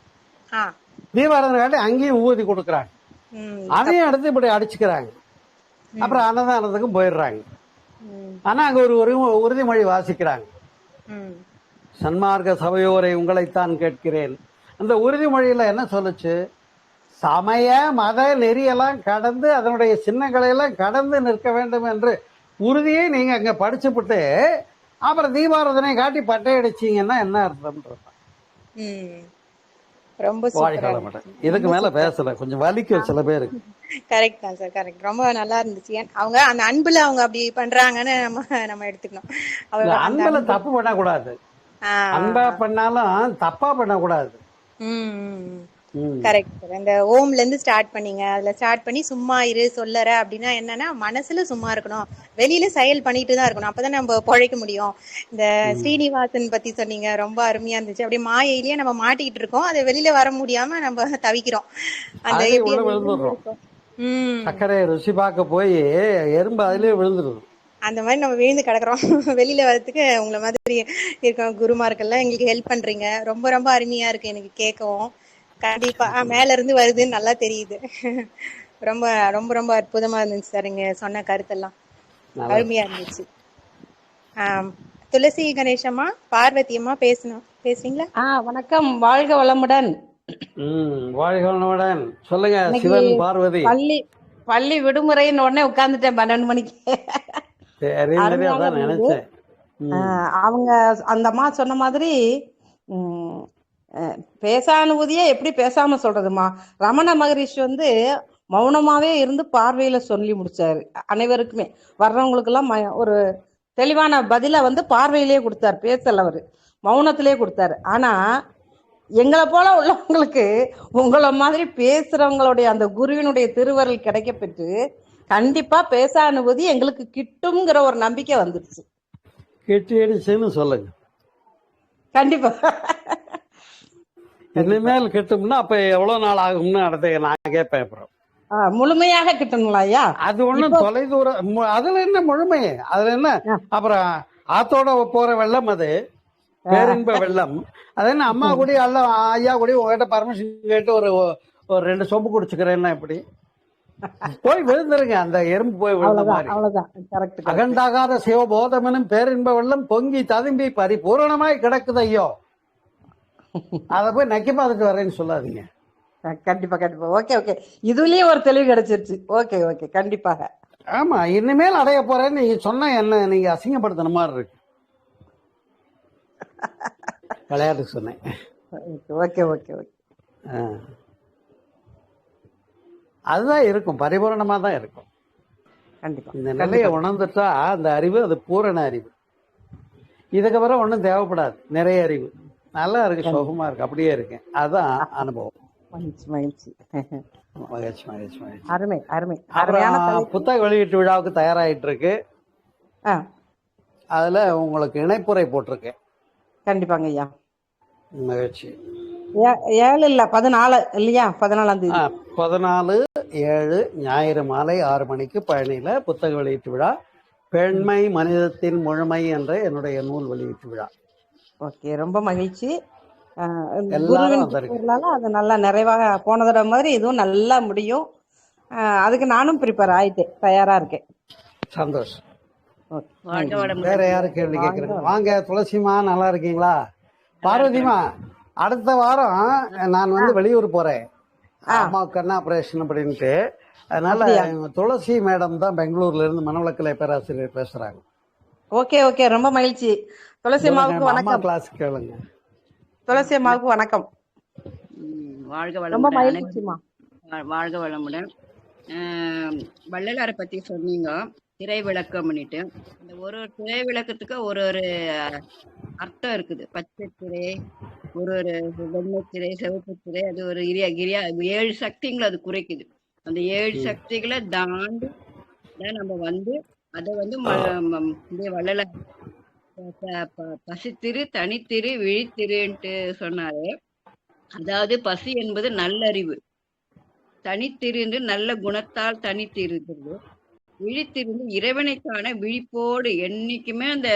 தீபாரதனை காட்டி அங்கேயும் ஊதி கொடுக்குறாங்க, அதையும் அடுத்து இப்படி அடிச்சுக்கிறாங்க, அப்புறம் அன்னதானத்துக்கும் போயிடுறாங்க. ஆனா அங்க ஒரு உறுதிமொழி வாசிக்கிறாங்க, சன்மார்க்க சபையோரை உங்களைத்தான் கேட்கிறேன். அந்த உறுதிமொழியில என்ன சொல்லுச்சு, சமய மத நெறியெல்லாம் கடந்து அதனுடைய சின்னங்களை எல்லாம் கடந்து நிற்க வேண்டும் என்று உறுதியை நீங்க அங்க படிச்சுவிட்டு அப்புறம் தீபாரதனை காட்டி பட்டை அடிச்சீங்கன்னா என்ன அர்த்தம்? ரொம்ப இதுக்கு மேல பேசல, கொஞ்சம் வலிக்கும் சில பேருக்கு. கரெக்ட் தான் சார், கரெக்ட். ரொம்ப நல்லா இருந்துச்சு. அவங்க அந்த அன்புல அவங்க அப்படி பண்றாங்கன்னு நம்ம எடுத்துக்கணும். அவங்க அன்புல தப்பு பண்ணக்கூடாது, அன்பா பண்ணாலும் தப்பா பண்ணக்கூடாது. Correct sir. இந்த ஓம்ல இருந்து ஸ்டார்ட் பண்ணீங்க, அதுல ஸ்டார்ட் பண்ணி சும்மா இரு சொல்லற அப்படின்னா என்னன்னா மனசுல சும்மா இருக்கணும், வெளியில செயல் பண்ணிட்டு தான் இருக்கணும், அப்பதான் நம்ம பொழைக்க முடியும். இந்த ஸ்ரீனிவாசன் பத்தி சொன்னீங்க, ரொம்ப அருமையா இருந்துச்சு. அப்படியே மாயையிலேயே நம்ம மாட்டிக்கிட்டு இருக்கோம், அதை வெளியில வர முடியாம நம்ம தவிக்கிறோம். அந்த சக்கரை ருசி பார்க்க போய் எறும்பு அதுலயே விழுந்துருது, அந்த மாதிரி நம்ம விழுந்து கிடக்குறோம். வெளியில வரதுக்கு உங்களை மாதிரி இருக்க குருமார்கள்லாம் எங்களுக்கு ஹெல்ப் பண்றீங்க. ரொம்ப ரொம்ப அருமையா இருக்கு எனக்கு கேட்கவும். கண்டிப்பா மேல இருந்து வருதுன்னு நல்லா தெரியுது. ரொம்ப ரொம்ப ரொம்ப அற்புதமா இருந்துச்சு சார், நீங்க சொன்ன கருத்தெல்லாம் அருமையா இருந்துச்சு. துளசி கணேசம்மா, பார்வதி அம்மா பேசுறீங்களா? வணக்கம், வாழ்க வளமுடன். வாழ்க வளமுடன். சொல்லுங்க சிவன் பார்வதி. பள்ளி விடுமுறைன்னு உடனே உட்கார்ந்துட்டேன் 12 மணிக்கு. அவங்க அந்த அம்மா சொன்ன மாதிரி பேசானுபூதியே எப்படி பேசாம சொல்றதுமா. ரமண மகரிஷி மௌனமாவே இருந்து பார்வையில சொல்லி முடிச்சாரு. அனைவருக்குமே வர்றவங்களுக்கு எல்லாம் ஒரு தெளிவான பதில பார்வையிலேயே கொடுத்தாரு, பேசல, அவரு மௌனத்திலேயே கொடுத்தாரு. ஆனா எங்களை போல உள்ளவங்களுக்கு உங்களை மாதிரி பேசுறவங்களுடைய அந்த குருவினுடைய திருவருள் கிடைக்க பெற்று கண்டிப்பா பேச அனுபூதி எங்களுக்கு கிட்டும்ங்கிற ஒரு நம்பிக்கை வந்துருச்சு. கிட்டிடுச்சுன்னு சொல்லுங்க. கண்டிப்பா இனிமேல் கிட்டும்னா அப்ப எவ்வளவு நாள் ஆகும்னு அடுத்த நான் கேட்பேன். அப்புறம் முழுமையாக கிட்டணுங்களா ஐயா? அது ஒண்ணும் தொலைதூரம், அதுல என்ன முழுமை, அதுல என்ன அப்புறம் ஆத்தோட போற வெள்ளம், அது பேரின்ப வெள்ளம். அது என்ன அம்மா கூடி அல்ல ஐயா கூடி உங்ககிட்ட பர்மிஷன் கேட்டு ஒரு 2 சொம்பு குடிச்சுக்கிறேன்னா எப்படி? போய் விழுந்துருங்க, அந்த எறும்பு போய் விழுந்த மாதிரி. அகண்டாகாத சிவபோதமனும் பேரின்ப வெள்ளம் பொங்கி ததும்பி பரிபூரணமாய் கிடக்குது ஐயோ, அத போய் நக்கி பார்த்துட்டு வரேன்னு சொல்லாதீங்க. கண்டிப்பா கண்டிப்பா. ஓகே ஓகே, இதுலயே ஒரு தெளிவு கிடைச்சிருச்சு. ஓகே ஓகே, கண்டிப்பாக. ஆமா, இனிமேல் அடைய போறேன்னு நீங்க சொன்னா என்ன நீங்க அசிங்கப்படுத்தின மாதிரி இருக்கு. விளையாட்டுக்கு சொன்னேன். Okay okay okay. ஆ. அதுதான் இருக்கும், பரிபூரணமா தான் இருக்கும். கண்டிப்பா இந்த நிலையை கண்டிப்பா. உணர்ந்துட்டா அந்த அறிவு அது பூரண அறிவு. இதுக்கப்புறம் ஒன்றும் தேவைப்படாது, நிறைய அறிவு. நல்லா இருக்கு, சுகமா இருக்கு, அப்படியே இருக்கேன். அதுதான் அனுபவம். மகிழ்ச்சி மகிழ்ச்சி. மகிழ்ச்சி மகிழ்ச்சி மகிழ்ச்சி. அருமை அருமை. அருமையான அப்புறம் தலைப்பு. புத்தக வெளியீட்டு விழாவுக்கு தயாராகிட்டு இருக்கு. ஆ, அதுல உங்களுக்கு இணைப்புரை போட்டிருக்கேன். கண்டிப்பாங்க ஐயா. மகிழ்ச்சி. 7 இல்ல 14 இல்லையா? 14ஆம் தேதி. 14/7 ஞாயிறு மாலை 6 மணிக்கு பழனியில புத்தக வெளியீட்டு விழா. பெண்மை மனிதத்தின் முழுமை என்ற என்னுடைய நூல் வெளியீட்டு விழா. ஓகே, ரொம்ப மகிழ்ச்சி. எல்லாரும் குருவின் வந்திருக்கு. திருவருளால அது நல்லா நிறைவாக போன தடவை மாதிரி இதுவும் நல்லா முடியும். அதுக்கு நானும் ப்ரிப்பேர் ஆயிட்டேன், தயாரா இருக்கேன். சந்தோஷம். ஓகே. வாழ்க வளமுடன். வேற யாரு கேள்வி கேட்கறது? வாங்க துளசிமா, நல்லா இருக்கீங்களா? பார்வதிமா, அடுத்த வாரம் நான் வந்து வெளியூர் போறேன், அம்மாவுக்கு கண்ணு ஆபரேஷன் அப்படின்ட்டு. அதனால துளசி மேடம் தான் பெங்களூர்ல இருந்து மனவளக்கலை பேராசிரியர் பேசுறாங்க. ஓகே ஓகே, ரொம்ப மகிழ்ச்சி. துளசி அம்மாவுக்கு அம்மா வணக்கம். கிளாஸ் கேளுங்க. துளசி அம்மாவுக்கு வணக்கம். வாழ்க ரொம்ப வளமுடன். மகிழ்ச்சிமா. வாழ்க வளமுடன். வள்ளலாரை பத்தி சொன்னீங்க, திரை விளக்கம் பண்ணிட்டு. அந்த ஒரு ஒரு திரை விளக்கத்துக்கு ஒரு ஒரு அர்த்தம் இருக்குது. பச்சை திரை, ஒரு வெள்ளை திரை, சிவப்பு திரை, அது ஒரு கிரியா 7 சக்திங்களை அது குறைக்குது. அந்த 7 சக்திகளை தாண்டி தான் நம்ம வந்து அதை வந்து வள்ளலார் பசித்திரு, தனித்திரு, விழித்திருன்ட்டு சொன்னாரு. அதாவது பசி என்பது நல்லறிவு, தனித்திருந்து நல்ல குணத்தால் தனித்திருக்கிறது, விழித்திருந்து இறைவனைக்கான விழிப்போடு என்னைக்குமே அந்த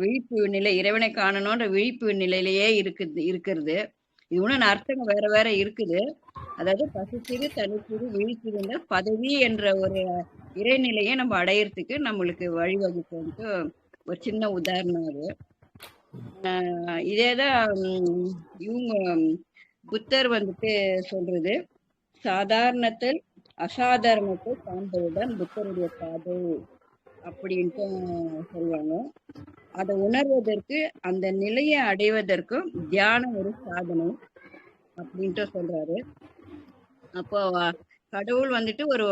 விழிப்பு நிலை, இறைவனை காணணும்ன்ற விழிப்பு நிலையிலேயே இருக்கிறது. இது ஒண்ணு அர்த்தம் வேற வேற இருக்குது. அதாவது பசித்திரு, தனித்திரு, விழித்திருந்த பதவி என்ற ஒரு இறைநிலையை நம்ம அடையறதுக்கு நம்மளுக்கு வழிவகுக்கு ஒரு சின்ன உதாரணம் அது. இதேதான் இவங்க புத்தர் வந்துட்டு சொல்றது, சாதாரணத்தில் அசாதாரணத்தை காண்பதுதான் புத்தருடைய பாதை அப்படின்ட்டு சொல்லுவாங்க. அதை உணர்வதற்கு, அந்த நிலையை அடைவதற்கும் தியானம் ஒரு சாதனை அப்படின்ட்டு சொல்றாரு. அப்போ கடவுள் வந்துட்டு ஒரு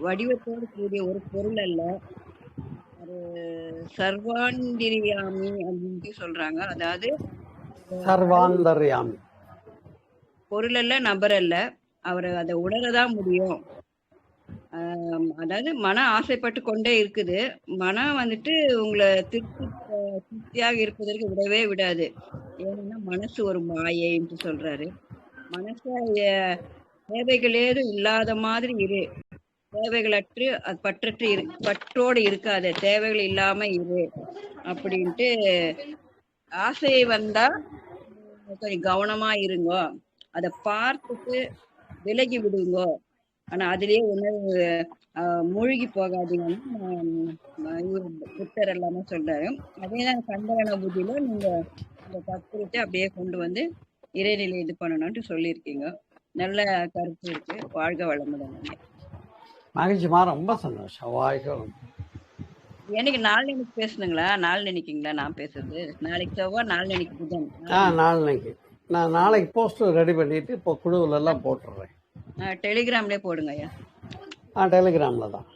வடிவத்தோடு கூடிய ஒரு பொருள் அல்ல, ஒரு சர்வாந்திரியாமி அப்படின்ட்டு சொல்றாங்க. அதாவது சர்வாந்தர்யாமி, பொருள் அல்ல, நபர் அல்ல, அவரை அதை உணரதான் முடியும். அதாவது மனம் ஆசைப்பட்டு கொண்டே இருக்குது. மனம் வந்துட்டு உங்களை திருப்தியாக இருப்பதற்கு விடவே விடாது. ஏன்னா மனசு ஒரு மாயை என்று சொல்றாரு. மனச தேவைகள் ஏதும் இல்லாத மாதிரி இரு, தேவைகளற்று அது பற்றோடு இருக்காது, தேவைகள் இல்லாம இரு அப்படின்ட்டு. ஆசை வந்தா கொஞ்சம் கவனமா இருங்கோ, அதை பார்த்துட்டு விலகி விடுங்கோ, ஆனா அதுலயே உணர்வு மூழ்கி போகாதீங்கன்னு புத்தர் எல்லாமே சொல்றாரு. அதேதான் கண்டன புத்தியில நீங்க இந்த கத்துக்கிட்டு அப்படியே கொண்டு வந்து இறைநிலை இது பண்ணணும்னு சொல்லியிருக்கீங்க. நல்ல கருத்து இருக்கு. வாழ்க வளமுடன். மகிழ்ச்சிமா, ரொம்ப சந்தோஷம். வாழ்க. எனக்கு நாளன்னைக்கு பேசணுங்களா? நாளன்னைக்குங்களா நான் பேசுறது? நாளைக்கு செவ்வாய், நாளன்னைக்கு புதன். நாளைக்கு நான் நாளைக்கு போஸ்டர் ரெடி பண்ணிட்டு இப்போ குழுவில் எல்லாம் போட்டுடுறேன். டெலிகிராம்லயே போடுங்க ஐயா. டெலிகிராம்ல தான்.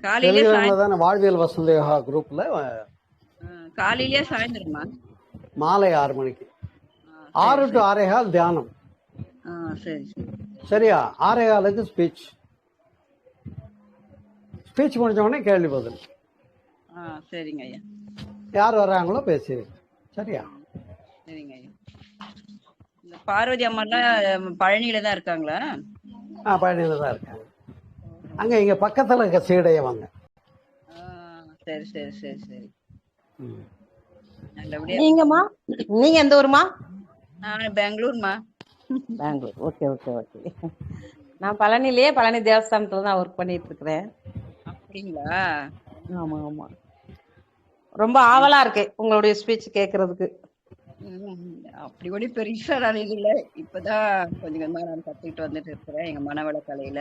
காலையிலே டெலிகிராம்ல தான் வாழ்வியல் வசந்த யோகா குரூப்ல. காலையிலேயே சாயந்தரமா? மாலை 6 மணிக்கு, 6 to 6:15 தியானம். சரி சரி. சரியா? 6:15க்கு ஸ்பீச் முடிஞ்ச உடனே கேள்வி பதில். சரிங்க ஐயா. யார் வர்றாங்களோ பேசி. சரியா? சரிங்க ஐயா. இந்த பார்வதி அம்மாலாம் பழனியில தான் இருக்காங்களா? பழனியில தான் இருக்காங்க. அங்க இங்க பக்கத்துல இருக்க சீடையவங்க. சரி சரி சரி சரி. நீங்கம்மா, நீங்க எந்த ஊருமா? நான் பெங்களூர்மா. பெங்களூர். Okay okay okay. நான் பழனிலேயே பழனி தேவஸ்தானத்துல தான் ஒர்க் பண்ணிட்டு இருக்கிறேன். அப்படிங்களா? ஆமா ஆமா. ரொம்ப ஆவலா இருக்கு உங்களுடைய ஸ்பீச் கேட்கறதுக்கு. அப்படி கூட பெருசா நான் இது இல்லை, இப்பதான் கொஞ்சம் கொஞ்சமா நான் கத்துக்கிட்டு வந்துட்டு இருக்கிறேன் எங்க மனவள கலையில.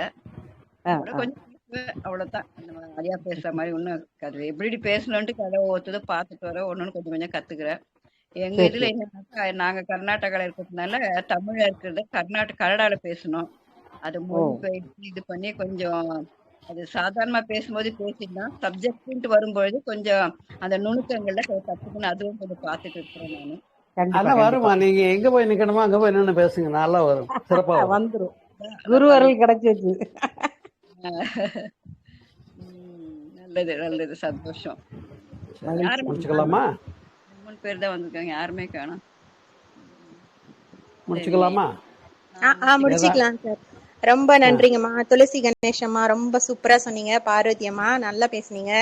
கொஞ்சம் பேசுவேன், அவ்வளவுதான். நம்ம ஐயா பேசுற மாதிரி ஒன்றும் அது எப்படி பேசணும்ட்டு கதை ஒவ்வொருத்ததை பார்த்துட்டு வர ஒன்னொன்னு கொஞ்சம் கொஞ்சம் கத்துக்கிறேன். எங்க சரி இதுல சரி என்னன்னாக்கா நாங்க கர்நாடகால இருக்கிறதுனால தமிழ்ல இருக்கிறத கன்னடால பேசணும். அது ஓ மொழி பெயர்த்து இது பண்ணி கொஞ்சம் அது சாதாரணமா பேசும்போது பேசிடலாம். சப்ஜெக்ட்ன்ட்டு வரும்பொழுது கொஞ்சம் அந்த நுணுக்கங்கள்ல கத்துக்கணும். அதுவும் கொஞ்சம் பார்த்துட்டு இருக்கிறேன் நானு. கண்டிப்பா அதெல்லாம் கண்டிப்பா வருமா? நீங்க எங்க போய் நிக்கணுமோ அங்க போய் நின்று பேசுங்க, நல்லா வரும், சிறப்பா வரும். வந்துரும். அதான் குரு அதான் அருள் கிடைச்சிச்சு. நல்லது நல்லது, சந்தோஷம். மகிழ்ச்சி. யாரும் முடிச்சுக்கலாமா? 3 பேர் தான் வந்திருக்காங்க, யாருமே காணோம். சரிங்க. முடிச்சுக்கலாமா? முடிச்சுக்கலாம். முடிச்சுக்கலாம் சார். ரொம்ப நன்றிங்கம்மா. துளசி கணேஷம்மா ரொம்ப சூப்பரா சொன்னீங்க. பார்வதி அம்மா நல்லா பேசுனீங்க.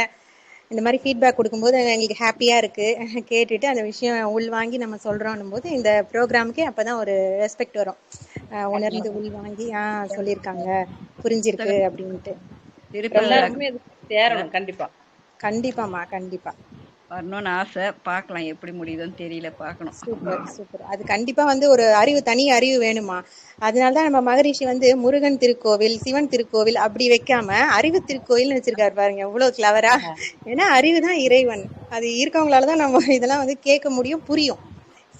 இந்த மாதிரி ஃபீட்பேக் கொடுக்கும்போது எங்களுக்கு ஹாப்பியா இருக்கு. கேட்டுட்டு அந்த விஷயம் உள்வாங்கி நம்ம சொல்றோம் போது இந்த ப்ரோக்ராமுக்கே அப்பதான் ஒரு ரெஸ்பெக்ட் வரும். உணர்ந்து உள்வாங்கி சொல்லியிருக்காங்க, புரிஞ்சிருக்கு அப்படின்ட்டு. திருப்பி எல்லாருக்குமே இது சேரணும் கண்டிப்பா. கண்டிப்பாம்மா, கண்டிப்பா. வரணும்னு ஆசை, பார்க்கலாம் எப்படி முடியுதுன்னு தெரியல, பார்க்கணும். Super super. அது கண்டிப்பா ஒரு அறிவு, தனி அறிவு வேணுமா. அதனாலதான் நம்ம மகரிஷி முருகன் திருக்கோவில், சிவன் திருக்கோவில் அப்படி வைக்காம அறிவு திருக்கோவில் வச்சிருக்காரு பாருங்க, எவ்வளவு கிளவரா. ஏன்னா அறிவுதான் இறைவன். அது இருக்கவங்களாலதான் நம்ம இதெல்லாம் கேட்க முடியும், புரியும்.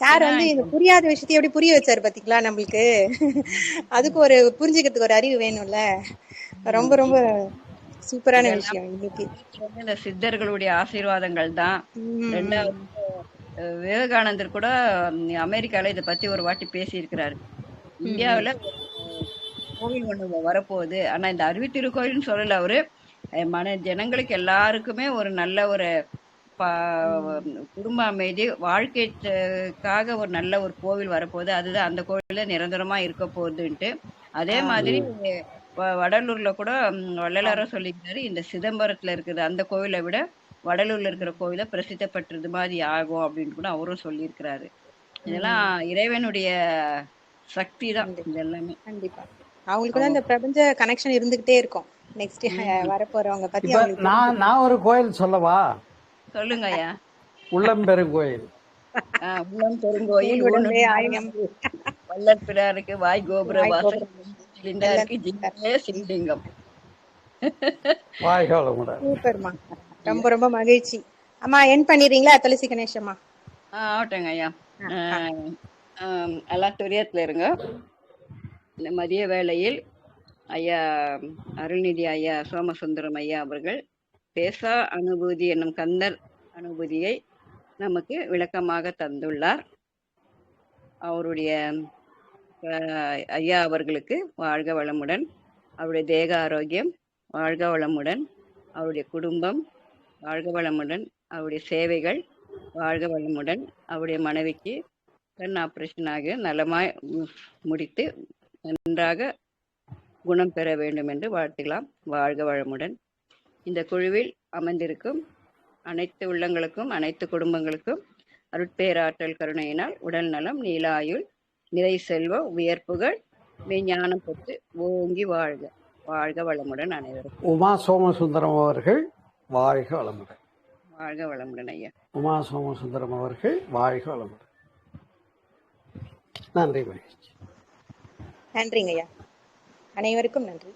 சார் இந்த புரியாத விஷயத்தை எப்படி புரிய வச்சாரு பாத்தீங்களா நம்மளுக்கு. அதுக்கு ஒரு புரிஞ்சுக்கிறதுக்கு ஒரு அறிவு வேணும்ல. ரொம்ப ரொம்ப சூப்பரான விஷயம் இன்னைக்கு. இந்த சித்தர்களுடைய ஆசீர்வாதங்கள் தான். ரெண்டாவது விவேகானந்தர் கூட அமெரிக்கால இதை பத்தி ஒரு வாட்டி பேசி இருக்கிறாரு. இந்தியாவுல கோவில் ஒண்ணு வரப்போகுது, ஆனா இந்த அறிவித்திருக்கோயில்னு சொல்லல அவரு. ஜனங்களுக்கு எல்லாருக்குமே ஒரு நல்ல ஒரு குடும்ப அமைதி, வாழ்க்கைக்காக ஒரு நல்ல ஒரு கோவில் வரப்போகுது, அதுதான் அந்த கோவில்ல நிரந்தரமா இருக்க போகுதுன்ட்டு. அதே மாதிரி வடலூர்ல கூட வள்ளலாரா சொல்லிக்கிறாரு, இந்த சிதம்பரத்துல இருக்குது அந்த கோவிலை விட வடலூர்ல இருக்கிற கோவில பிரசித்தப்பட்டது மாதிரி ஆகும் அப்படின்னு கூட அவரும் சொல்லியிருக்கிறாரு. இதெல்லாம் இறைவனுடைய சக்தி தான் இது எல்லாமே. கண்டிப்பா அவங்களுக்கு தான் இந்த பிரபஞ்ச கனெக்ஷன் இருந்துகிட்டே இருக்கும். நெக்ஸ்ட் வரப்போறவங்க பத்தி நான் ஒரு கோயில் சொல்லவா? சொல்லுங்க ஐயா. உள்ளம்பெருங்கோயில். உள்ளம்பெருங்கோயில் வள்ளல் பிறாருக்கு வாய் கோபுர வாசல் சிவலிங்கம். சூப்பர்மா, ரொம்ப ரொம்ப மகிழ்ச்சி. அம்மா என் பண்ணிடுறீங்களா துளசி கணேஷம்மா? ஆகட்டுங்க ஐயா. எல்லாம் துரியத்துல இருங்க. இந்த மதிய வேளையில் ஐயா அருள்நிதி ஐயா சோமசுந்தரம் ஐயா அவர்கள் பேசா அனுபூதி என்னும் கந்தர் அனுபூதியை நமக்கு விளக்கமாக தந்துள்ளார். அவருடைய ஐயா அவர்களுக்கு வாழ்க வளமுடன், அவருடைய தேக ஆரோக்கியம் வாழ்க வளமுடன், அவருடைய குடும்பம் வாழ்க வளமுடன், அவருடைய சேவைகள் வாழ்க வளமுடன், அவருடைய மனைவிக்கு கண் ஆபரேஷன் ஆக நலமாய் முடித்து நன்றாக குணம் பெற வேண்டும் என்று வாழ்த்துக்கலாம். வாழ்க வளமுடன். இந்த குழுவில் அமர்ந்திருக்கும் அனைத்து உள்ளங்களுக்கும் அனைத்து குடும்பங்களுக்கும் அருட்பேராற்றல் கருணையினால் உடல் நலம், நீலாயுள், நிறை செல்வம், உயர்ப்புகள், மெய்ஞானம் பெற்று ஓங்கி வாழ்க. வாழ்க வளமுடன் அனைவருக்கும். உமா சோமசுந்தரம் அவர்கள் வாழ்க வளமுடன். வாழ்க வளமுடன் ஐயா. உமா சோமசுந்தரம் அவர்கள் வாழ்க வளமுடன். நன்றி மகிழ்ச்சி. நன்றிங்க ஐயா. அனைவருக்கும் நன்றி.